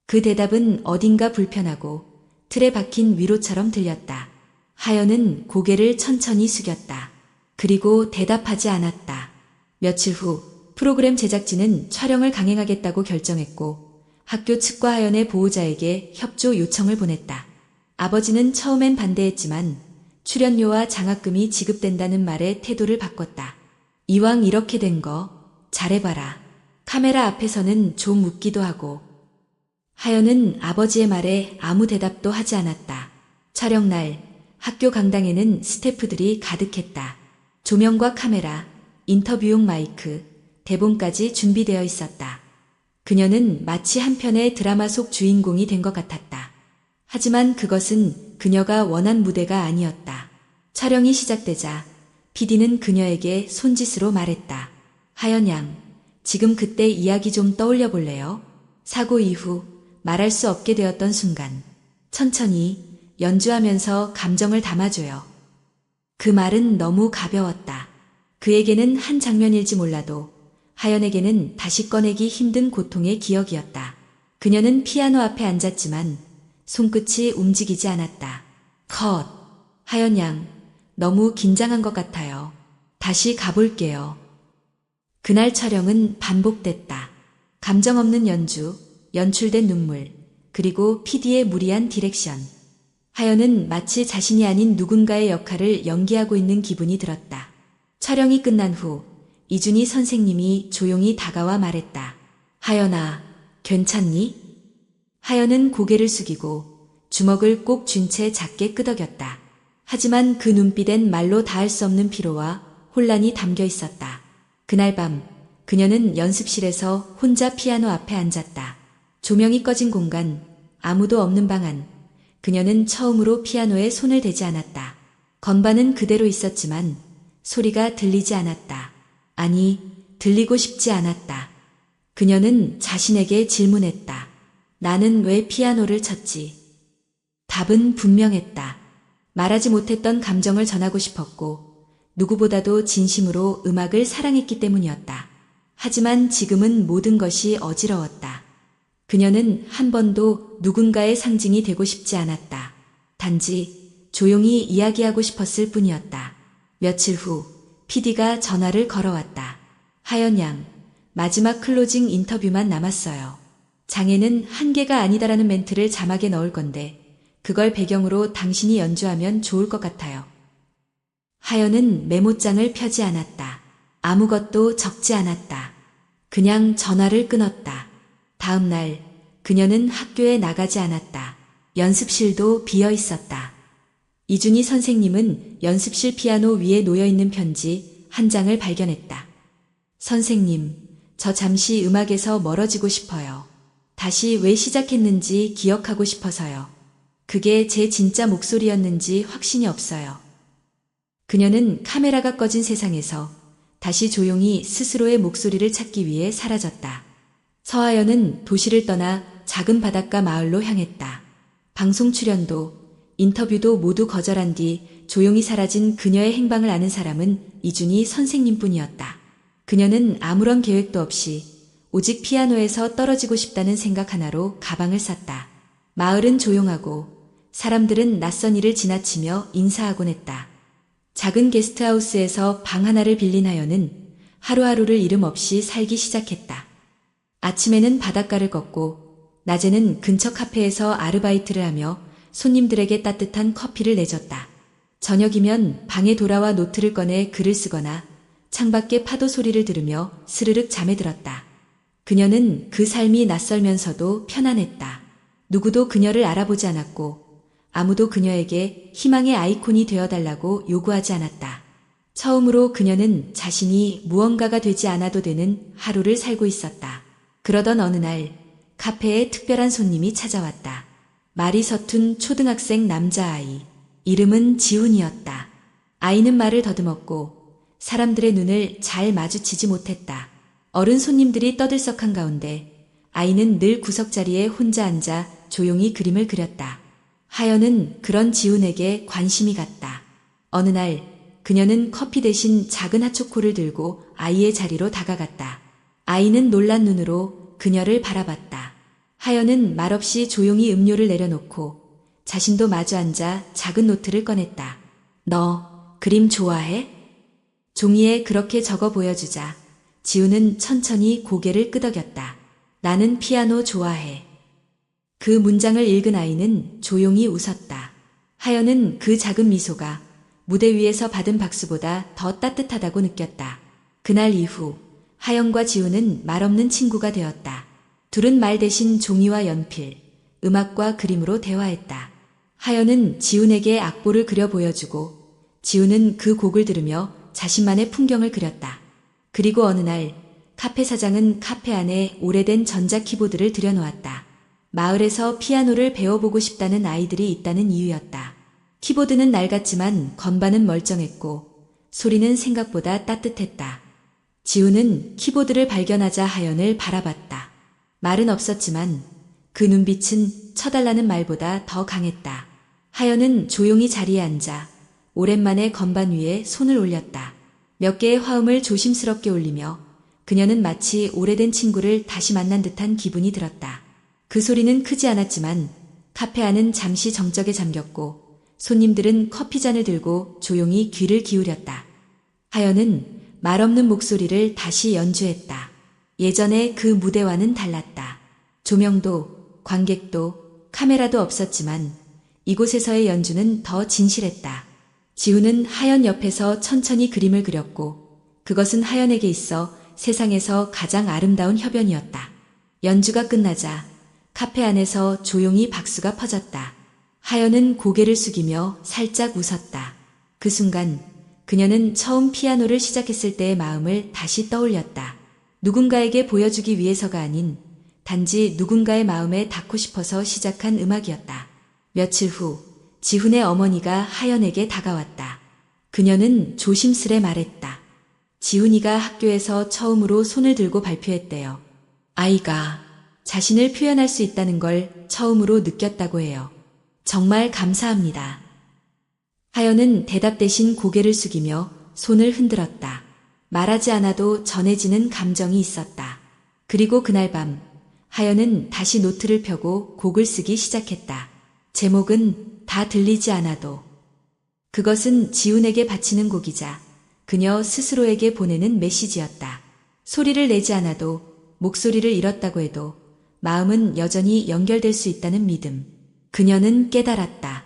그 대답은 어딘가 불편하고 틀에 박힌 위로처럼 들렸다. 하연은 고개를 천천히 숙였다. 그리고 대답하지 않았다. 며칠 후 프로그램 제작진은 촬영을 강행하겠다고 결정했고 학교 측과 하연의 보호자에게 협조 요청을 보냈다. 아버지는 처음엔 반대했지만 출연료와 장학금이 지급된다는 말에 태도를 바꿨다. 이왕 이렇게 된 거 잘해봐라. 카메라 앞에서는 좀 웃기도 하고. 하연은 아버지의 말에 아무 대답도 하지 않았다. 촬영날 학교 강당에는 스태프들이 가득했다. 조명과 카메라, 인터뷰용 마이크, 대본까지 준비되어 있었다. 그녀는 마치 한 편의 드라마 속 주인공이 된 것 같았다. 하지만 그것은 그녀가 원한 무대가 아니었다. 촬영이 시작되자 PD는 그녀에게 손짓으로 말했다. 하연 양, 지금 그때 이야기 좀 떠올려 볼래요? 사고 이후 말할 수 없게 되었던 순간, 천천히 연주하면서 감정을 담아줘요. 그 말은 너무 가벼웠다. 그에게는 한 장면일지 몰라도 하연에게는 다시 꺼내기 힘든 고통의 기억이었다. 그녀는 피아노 앞에 앉았지만 손끝이 움직이지 않았다. 컷. 하연 양, 너무 긴장한 것 같아요. 다시 가볼게요. 그날 촬영은 반복됐다. 감정 없는 연주, 연출된 눈물, 그리고 PD의 무리한 디렉션. 하연은 마치 자신이 아닌 누군가의 역할을 연기하고 있는 기분이 들었다. 촬영이 끝난 후 이준희 선생님이 조용히 다가와 말했다. 하연아, 괜찮니? 하연은 고개를 숙이고 주먹을 꼭 쥔 채 작게 끄덕였다. 하지만 그 눈빛엔 말로 다할 수 없는 피로와 혼란이 담겨 있었다. 그날 밤 그녀는 연습실에서 혼자 피아노 앞에 앉았다. 조명이 꺼진 공간, 아무도 없는 방 안. 그녀는 처음으로 피아노에 손을 대지 않았다. 건반은 그대로 있었지만 소리가 들리지 않았다. 아니, 들리고 싶지 않았다. 그녀는 자신에게 질문했다. 나는 왜 피아노를 쳤지? 답은 분명했다. 말하지 못했던 감정을 전하고 싶었고 누구보다도 진심으로 음악을 사랑했기 때문이었다. 하지만 지금은 모든 것이 어지러웠다. 그녀는 한 번도 누군가의 상징이 되고 싶지 않았다. 단지 조용히 이야기하고 싶었을 뿐이었다. 며칠 후 PD가 전화를 걸어왔다. 하연 양, 마지막 클로징 인터뷰만 남았어요. 장애는 한계가 아니다라는 멘트를 자막에 넣을 건데 그걸 배경으로 당신이 연주하면 좋을 것 같아요. 하연은 메모장을 펴지 않았다. 아무것도 적지 않았다. 그냥 전화를 끊었다. 다음 날 그녀는 학교에 나가지 않았다. 연습실도 비어 있었다. 이준희 선생님은 연습실 피아노 위에 놓여있는 편지 한 장을 발견했다. 선생님, 저 잠시 음악에서 멀어지고 싶어요. 다시 왜 시작했는지 기억하고 싶어서요. 그게 제 진짜 목소리였는지 확신이 없어요. 그녀는 카메라가 꺼진 세상에서 다시 조용히 스스로의 목소리를 찾기 위해 사라졌다. 서하연은 도시를 떠나 작은 바닷가 마을로 향했다. 방송 출연도, 인터뷰도 모두 거절한 뒤 조용히 사라진 그녀의 행방을 아는 사람은 이준희 선생님뿐이었다. 그녀는 아무런 계획도 없이 오직 피아노에서 떨어지고 싶다는 생각 하나로 가방을 쌌다. 마을은 조용하고 사람들은 낯선 이를 지나치며 인사하곤 했다. 작은 게스트하우스에서 방 하나를 빌린 하연은 하루하루를 이름 없이 살기 시작했다. 아침에는 바닷가를 걷고 낮에는 근처 카페에서 아르바이트를 하며 손님들에게 따뜻한 커피를 내줬다. 저녁이면 방에 돌아와 노트를 꺼내 글을 쓰거나 창밖의 파도 소리를 들으며 스르륵 잠에 들었다. 그녀는 그 삶이 낯설면서도 편안했다. 누구도 그녀를 알아보지 않았고 아무도 그녀에게 희망의 아이콘이 되어달라고 요구하지 않았다. 처음으로 그녀는 자신이 무언가가 되지 않아도 되는 하루를 살고 있었다. 그러던 어느 날 카페에 특별한 손님이 찾아왔다. 말이 서툰 초등학생 남자아이. 이름은 지훈이었다. 아이는 말을 더듬었고 사람들의 눈을 잘 마주치지 못했다. 어른 손님들이 떠들썩한 가운데 아이는 늘 구석자리에 혼자 앉아 조용히 그림을 그렸다. 하연은 그런 지훈에게 관심이 갔다. 어느 날 그녀는 커피 대신 작은 핫초코를 들고 아이의 자리로 다가갔다. 아이는 놀란 눈으로 그녀를 바라봤다. 하연은 말없이 조용히 음료를 내려놓고 자신도 마주 앉아 작은 노트를 꺼냈다. 너 그림 좋아해? 종이에 그렇게 적어 보여주자 지훈은 천천히 고개를 끄덕였다. 나는 피아노 좋아해. 그 문장을 읽은 아이는 조용히 웃었다. 하연은 그 작은 미소가 무대 위에서 받은 박수보다 더 따뜻하다고 느꼈다. 그날 이후 하연과 지훈은 말없는 친구가 되었다. 둘은 말 대신 종이와 연필, 음악과 그림으로 대화했다. 하연은 지훈에게 악보를 그려 보여주고 지훈은 그 곡을 들으며 자신만의 풍경을 그렸다. 그리고 어느 날 카페 사장은 카페 안에 오래된 전자 키보드를 들여놓았다. 마을에서 피아노를 배워보고 싶다는 아이들이 있다는 이유였다. 키보드는 낡았지만 건반은 멀쩡했고 소리는 생각보다 따뜻했다. 지훈은 키보드를 발견하자 하연을 바라봤다. 말은 없었지만 그 눈빛은 쳐달라는 말보다 더 강했다. 하연은 조용히 자리에 앉아 오랜만에 건반 위에 손을 올렸다. 몇 개의 화음을 조심스럽게 올리며 그녀는 마치 오래된 친구를 다시 만난 듯한 기분이 들었다. 그 소리는 크지 않았지만 카페 안은 잠시 정적에 잠겼고 손님들은 커피잔을 들고 조용히 귀를 기울였다. 하연은 말없는 목소리를 다시 연주했다. 예전에 그 무대와는 달랐다. 조명도, 관객도, 카메라도 없었지만 이곳에서의 연주는 더 진실했다. 지훈은 하연 옆에서 천천히 그림을 그렸고 그것은 하연에게 있어 세상에서 가장 아름다운 협연이었다. 연주가 끝나자 카페 안에서 조용히 박수가 퍼졌다. 하연은 고개를 숙이며 살짝 웃었다. 그 순간 그녀는 처음 피아노를 시작했을 때의 마음을 다시 떠올렸다. 누군가에게 보여주기 위해서가 아닌 단지 누군가의 마음에 닿고 싶어서 시작한 음악이었다. 며칠 후 지훈의 어머니가 하연에게 다가왔다. 그녀는 조심스레 말했다. 지훈이가 학교에서 처음으로 손을 들고 발표했대요. 아이가 자신을 표현할 수 있다는 걸 처음으로 느꼈다고 해요. 정말 감사합니다. 하연은 대답 대신 고개를 숙이며 손을 흔들었다. 말하지 않아도 전해지는 감정이 있었다. 그리고 그날 밤 하연은 다시 노트를 펴고 곡을 쓰기 시작했다. 제목은 다 들리지 않아도. 그것은 지훈에게 바치는 곡이자 그녀 스스로에게 보내는 메시지였다. 소리를 내지 않아도 목소리를 잃었다고 해도 마음은 여전히 연결될 수 있다는 믿음. 그녀는 깨달았다.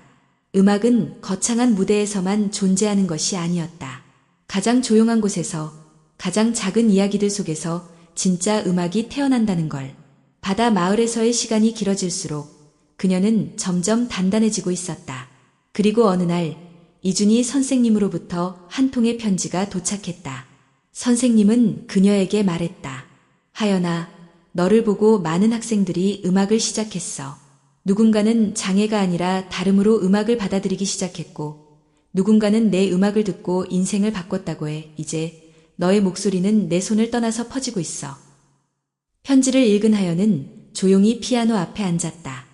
음악은 거창한 무대에서만 존재하는 것이 아니었다. 가장 조용한 곳에서, 가장 작은 이야기들 속에서 진짜 음악이 태어난다는 걸. 바다 마을에서의 시간이 길어질수록 그녀는 점점 단단해지고 있었다. 그리고 어느 날 이준희 선생님으로부터 한 통의 편지가 도착했다. 선생님은 그녀에게 말했다. 하연아, 너를 보고 많은 학생들이 음악을 시작했어. 누군가는 장애가 아니라 다름으로 음악을 받아들이기 시작했고 누군가는 내 음악을 듣고 인생을 바꿨다고 해. 이제 너의 목소리는 내 손을 떠나서 퍼지고 있어. 편지를 읽은 하연은 조용히 피아노 앞에 앉았다.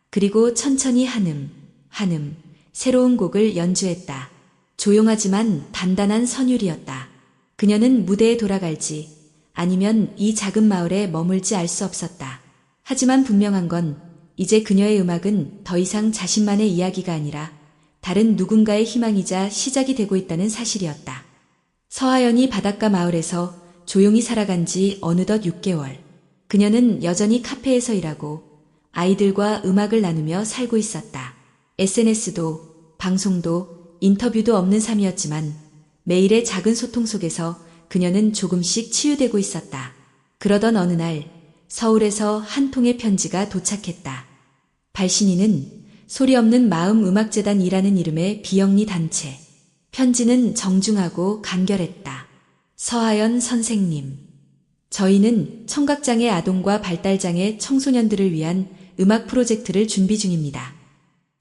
그리고 천천히 한음, 한음, 새로운 곡을 연주했다. 조용하지만 단단한 선율이었다. 그녀는 무대에 돌아갈지 아니면 이 작은 마을에 머물지 알 수 없었다. 하지만 분명한 건 이제 그녀의 음악은 더 이상 자신만의 이야기가 아니라 다른 누군가의 희망이자 시작이 되고 있다는 사실이었다. 서하연이 바닷가 마을에서 조용히 살아간 지 어느덧 6개월. 그녀는 여전히 카페에서 일하고 아이들과 음악을 나누며 살고 있었다. SNS도 방송도 인터뷰도 없는 삶이었지만 매일의 작은 소통 속에서 그녀는 조금씩 치유되고 있었다. 그러던 어느 날 서울에서 한 통의 편지가 도착했다. 발신인은 소리 없는 마음 음악재단이라는 이름의 비영리 단체. 편지는 정중하고 간결했다. 서하연 선생님. 저희는 청각장애 아동과 발달장애 청소년들을 위한 음악 프로젝트를 준비 중입니다.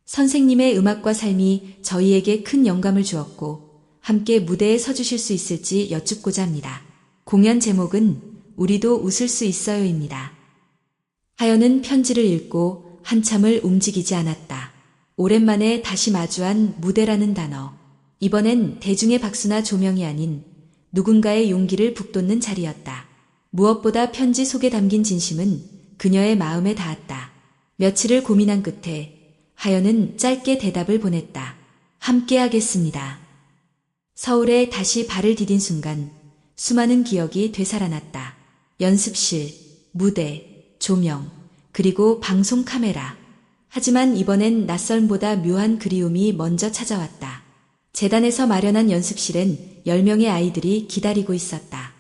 선생님의 음악과 삶이 저희에게 큰 영감을 주었고 함께 무대에 서주실 수 있을지 여쭙고자 합니다. 공연 제목은 우리도 웃을 수 있어요입니다. 하연은 편지를 읽고 한참을 움직이지 않았다. 오랜만에 다시 마주한 무대라는 단어. 이번엔 대중의 박수나 조명이 아닌 누군가의 용기를 북돋는 자리였다. 무엇보다 편지 속에 담긴 진심은 그녀의 마음에 닿았다. 며칠을 고민한 끝에 하연은 짧게 대답을 보냈다. 함께 하겠습니다. 서울에 다시 발을 디딘 순간 수많은 기억이 되살아났다. 연습실, 무대, 조명, 그리고 방송 카메라. 하지만 이번엔 낯설보다 묘한 그리움이 먼저 찾아왔다. 재단에서 마련한 연습실엔 10명의 아이들이 기다리고 있었다.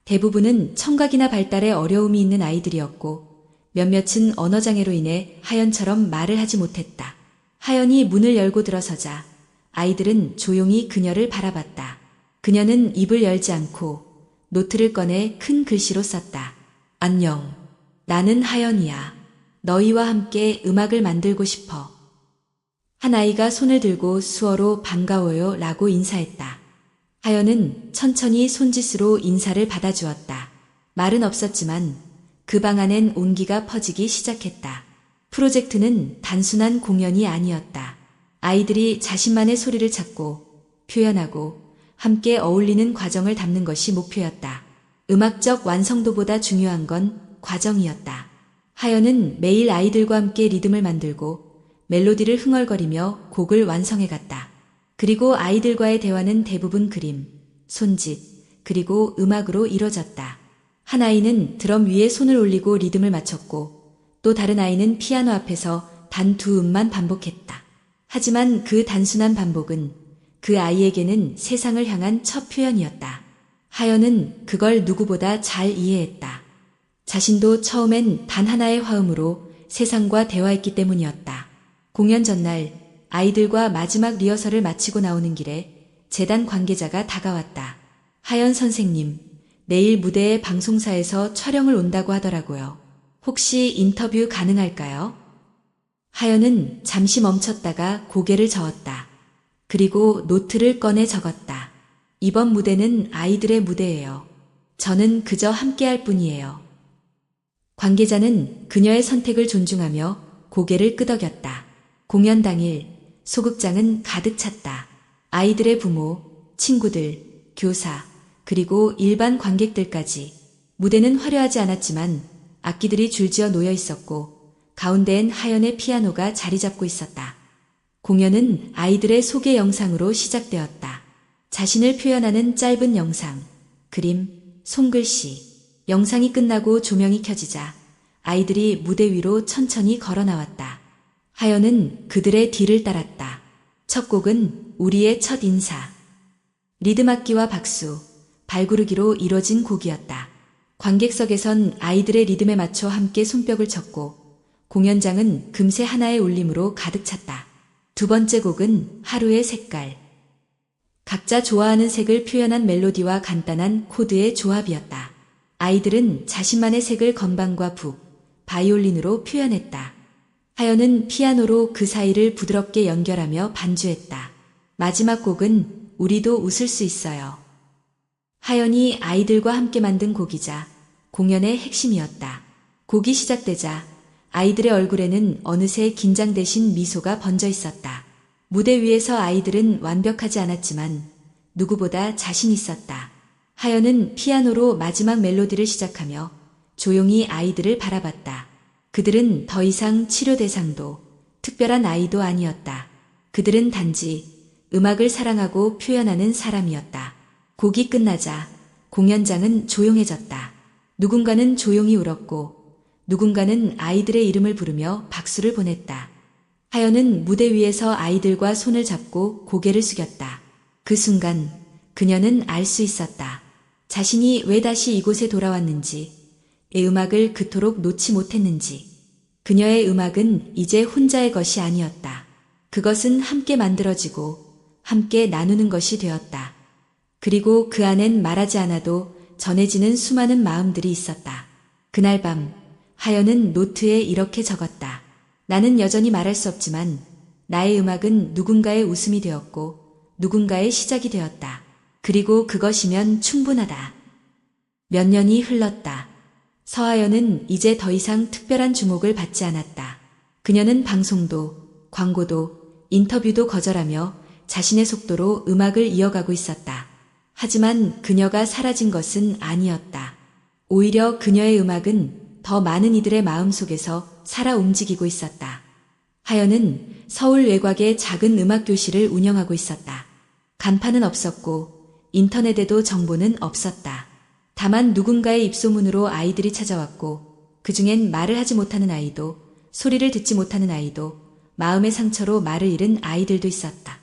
대부분은 청각이나 발달에 어려움이 있는 아이들이었고 몇몇은 언어장애로 인해 하연처럼 말을 하지 못했다. 하연이 문을 열고 들어서자 아이들은 조용히 그녀를 바라봤다. 그녀는 입을 열지 않고 노트를 꺼내 큰 글씨로 썼다. 안녕. 나는 하연이야. 너희와 함께 음악을 만들고 싶어. 한 아이가 손을 들고 수어로 반가워요 라고 인사했다. 하연은 천천히 손짓으로 인사를 받아주었다. 말은 없었지만 그 방 안엔 온기가 퍼지기 시작했다. 프로젝트는 단순한 공연이 아니었다. 아이들이 자신만의 소리를 찾고 표현하고 함께 어울리는 과정을 담는 것이 목표였다. 음악적 완성도보다 중요한 건 과정이었다. 하연은 매일 아이들과 함께 리듬을 만들고 멜로디를 흥얼거리며 곡을 완성해갔다. 그리고 아이들과의 대화는 대부분 그림, 손짓, 그리고 음악으로 이뤄졌다. 한 아이는 드럼 위에 손을 올리고 리듬을 맞췄고 또 다른 아이는 피아노 앞에서 단 2음만 반복했다. 하지만 그 단순한 반복은 그 아이에게는 세상을 향한 첫 표현이었다. 하연은 그걸 누구보다 잘 이해했다. 자신도 처음엔 단 하나의 화음으로 세상과 대화했기 때문이었다. 공연 전날 아이들과 마지막 리허설을 마치고 나오는 길에 재단 관계자가 다가왔다. 하연 선생님, 내일 무대에 방송사에서 촬영을 온다고 하더라고요. 혹시 인터뷰 가능할까요? 하연은 잠시 멈췄다가 고개를 저었다. 그리고 노트를 꺼내 적었다. 이번 무대는 아이들의 무대예요. 저는 그저 함께할 뿐이에요. 관계자는 그녀의 선택을 존중하며 고개를 끄덕였다. 공연 당일 소극장은 가득 찼다. 아이들의 부모, 친구들, 교사, 그리고 일반 관객들까지. 무대는 화려하지 않았지만 악기들이 줄지어 놓여 있었고 가운데엔 하연의 피아노가 자리 잡고 있었다. 공연은 아이들의 소개 영상으로 시작되었다. 자신을 표현하는 짧은 영상, 그림, 손글씨. 영상이 끝나고 조명이 켜지자 아이들이 무대 위로 천천히 걸어 나왔다. 하연은 그들의 뒤를 따랐다. 첫 곡은 우리의 첫 인사. 리듬악기와 박수, 발구르기로 이뤄진 곡이었다. 관객석에선 아이들의 리듬에 맞춰 함께 손뼉을 쳤고 공연장은 금세 하나의 울림으로 가득 찼다. 두 번째 곡은 하루의 색깔. 각자 좋아하는 색을 표현한 멜로디와 간단한 코드의 조합이었다. 아이들은 자신만의 색을 건반과 북, 바이올린으로 표현했다. 하연은 피아노로 그 사이를 부드럽게 연결하며 반주했다. 마지막 곡은 우리도 웃을 수 있어요. 하연이 아이들과 함께 만든 곡이자 공연의 핵심이었다. 곡이 시작되자 아이들의 얼굴에는 어느새 긴장 대신 미소가 번져 있었다. 무대 위에서 아이들은 완벽하지 않았지만 누구보다 자신 있었다. 하연은 피아노로 마지막 멜로디를 시작하며 조용히 아이들을 바라봤다. 그들은 더 이상 치료 대상도 특별한 아이도 아니었다. 그들은 단지 음악을 사랑하고 표현하는 사람이었다. 곡이 끝나자 공연장은 조용해졌다. 누군가는 조용히 울었고 누군가는 아이들의 이름을 부르며 박수를 보냈다. 하연은 무대 위에서 아이들과 손을 잡고 고개를 숙였다. 그 순간 그녀는 알 수 있었다. 자신이 왜 다시 이곳에 돌아왔는지, 이 음악을 그토록 놓지 못했는지. 그녀의 음악은 이제 혼자의 것이 아니었다. 그것은 함께 만들어지고 함께 나누는 것이 되었다. 그리고 그 안엔 말하지 않아도 전해지는 수많은 마음들이 있었다. 그날 밤 하연은 노트에 이렇게 적었다. 나는 여전히 말할 수 없지만 나의 음악은 누군가의 웃음이 되었고 누군가의 시작이 되었다. 그리고 그것이면 충분하다. 몇 년이 흘렀다. 서하연은 이제 더 이상 특별한 주목을 받지 않았다. 그녀는 방송도, 광고도, 인터뷰도 거절하며 자신의 속도로 음악을 이어가고 있었다. 하지만 그녀가 사라진 것은 아니었다. 오히려 그녀의 음악은 더 많은 이들의 마음속에서 살아 움직이고 있었다. 하연은 서울 외곽의 작은 음악교실을 운영하고 있었다. 간판은 없었고 인터넷에도 정보는 없었다. 다만 누군가의 입소문으로 아이들이 찾아왔고 그중엔 말을 하지 못하는 아이도 소리를 듣지 못하는 아이도 마음의 상처로 말을 잃은 아이들도 있었다.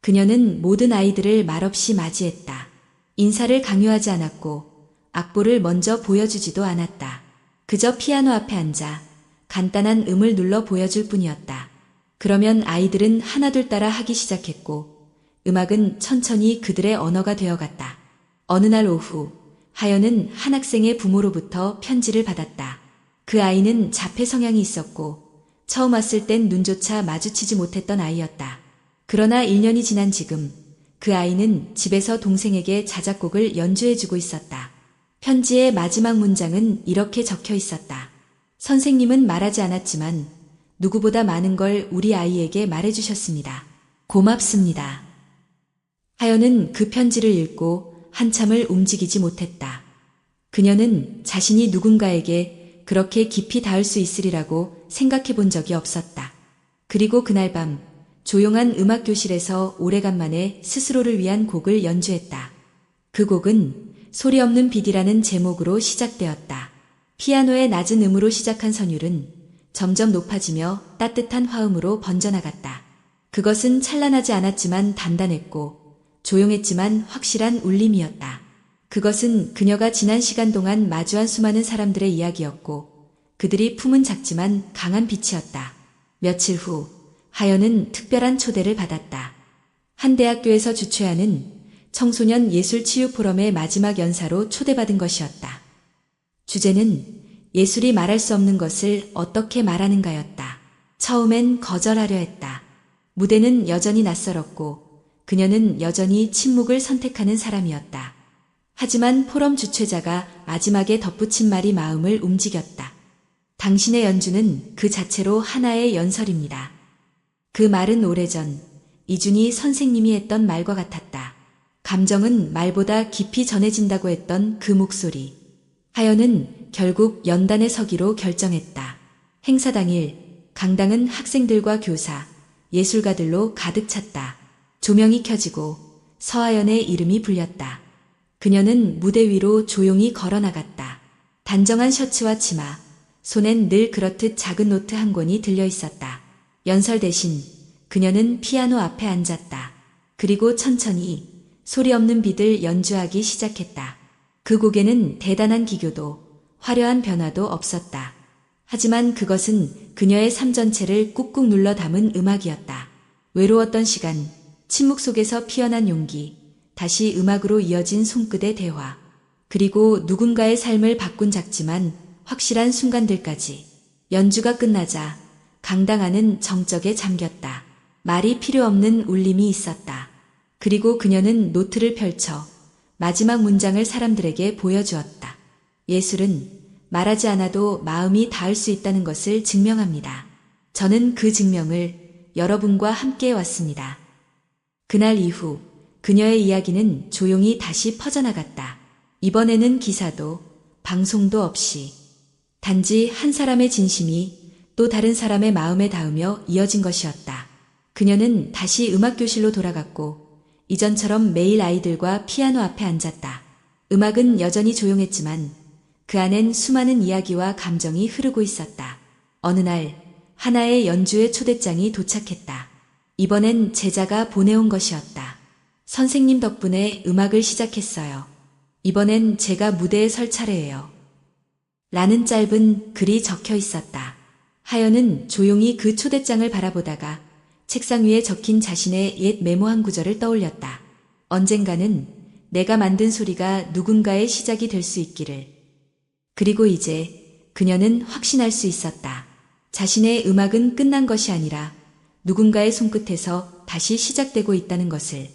그녀는 모든 아이들을 말없이 맞이했다. 인사를 강요하지 않았고 악보를 먼저 보여주지도 않았다. 그저 피아노 앞에 앉아 간단한 음을 눌러 보여줄 뿐이었다. 그러면 아이들은 하나둘 따라 하기 시작했고 음악은 천천히 그들의 언어가 되어갔다. 어느 날 오후 하연은 한 학생의 부모로부터 편지를 받았다. 그 아이는 자폐 성향이 있었고 처음 왔을 땐 눈조차 마주치지 못했던 아이였다. 그러나 1년이 지난 지금 그 아이는 집에서 동생에게 자작곡을 연주해주고 있었다. 편지의 마지막 문장은 이렇게 적혀 있었다. 선생님은 말하지 않았지만 누구보다 많은 걸 우리 아이에게 말해주셨습니다. 고맙습니다. 하연은 그 편지를 읽고 한참을 움직이지 못했다. 그녀는 자신이 누군가에게 그렇게 깊이 닿을 수 있으리라고 생각해 본 적이 없었다. 그리고 그날 밤 조용한 음악교실에서 오래간만에 스스로를 위한 곡을 연주했다. 그 곡은 소리 없는 빛이라는 제목으로 시작되었다. 피아노의 낮은 음으로 시작한 선율은 점점 높아지며 따뜻한 화음으로 번져나갔다. 그것은 찬란하지 않았지만 단단했고 조용했지만 확실한 울림이었다. 그것은 그녀가 지난 시간 동안 마주한 수많은 사람들의 이야기였고 그들이 품은 작지만 강한 빛이었다. 며칠 후 하연은 특별한 초대를 받았다. 한 대학교에서 주최하는 청소년 예술 치유 포럼의 마지막 연사로 초대받은 것이었다. 주제는 예술이 말할 수 없는 것을 어떻게 말하는가였다. 처음엔 거절하려 했다. 무대는 여전히 낯설었고 그녀는 여전히 침묵을 선택하는 사람이었다. 하지만 포럼 주최자가 마지막에 덧붙인 말이 마음을 움직였다. 당신의 연주는 그 자체로 하나의 연설입니다. 그 말은 오래전 이준희 선생님이 했던 말과 같았다. 감정은 말보다 깊이 전해진다고 했던 그 목소리. 하연은 결국 연단에 서기로 결정했다. 행사 당일 강당은 학생들과 교사, 예술가들로 가득 찼다. 조명이 켜지고 서하연의 이름이 불렸다. 그녀는 무대 위로 조용히 걸어나갔다. 단정한 셔츠와 치마, 손엔 늘 그렇듯 작은 노트 한 권이 들려 있었다. 연설 대신 그녀는 피아노 앞에 앉았다. 그리고 천천히 소리 없는 빛을 연주하기 시작했다. 그 곡에는 대단한 기교도 화려한 변화도 없었다. 하지만 그것은 그녀의 삶 전체를 꾹꾹 눌러 담은 음악이었다. 외로웠던 시간, 침묵 속에서 피어난 용기, 다시 음악으로 이어진 손끝의 대화, 그리고 누군가의 삶을 바꾼 작지만 확실한 순간들까지. 연주가 끝나자 강당 안은 정적에 잠겼다. 말이 필요 없는 울림이 있었다. 그리고 그녀는 노트를 펼쳐 마지막 문장을 사람들에게 보여주었다. 예술은 말하지 않아도 마음이 닿을 수 있다는 것을 증명합니다. 저는 그 증명을 여러분과 함께 해왔습니다. 그날 이후 그녀의 이야기는 조용히 다시 퍼져나갔다. 이번에는 기사도 방송도 없이 단지 한 사람의 진심이 또 다른 사람의 마음에 닿으며 이어진 것이었다. 그녀는 다시 음악교실로 돌아갔고 이전처럼 매일 아이들과 피아노 앞에 앉았다. 음악은 여전히 조용했지만 그 안엔 수많은 이야기와 감정이 흐르고 있었다. 어느 날 하나의 연주의 초대장이 도착했다. 이번엔 제자가 보내온 것이었다. 선생님 덕분에 음악을 시작했어요. 이번엔 제가 무대에 설 차례예요. 라는 짧은 글이 적혀 있었다. 하연은 조용히 그 초대장을 바라보다가 책상 위에 적힌 자신의 옛 메모 한 구절을 떠올렸다. 언젠가는 내가 만든 소리가 누군가의 시작이 될 수 있기를. 그리고 이제 그녀는 확신할 수 있었다. 자신의 음악은 끝난 것이 아니라 누군가의 손끝에서 다시 시작되고 있다는 것을.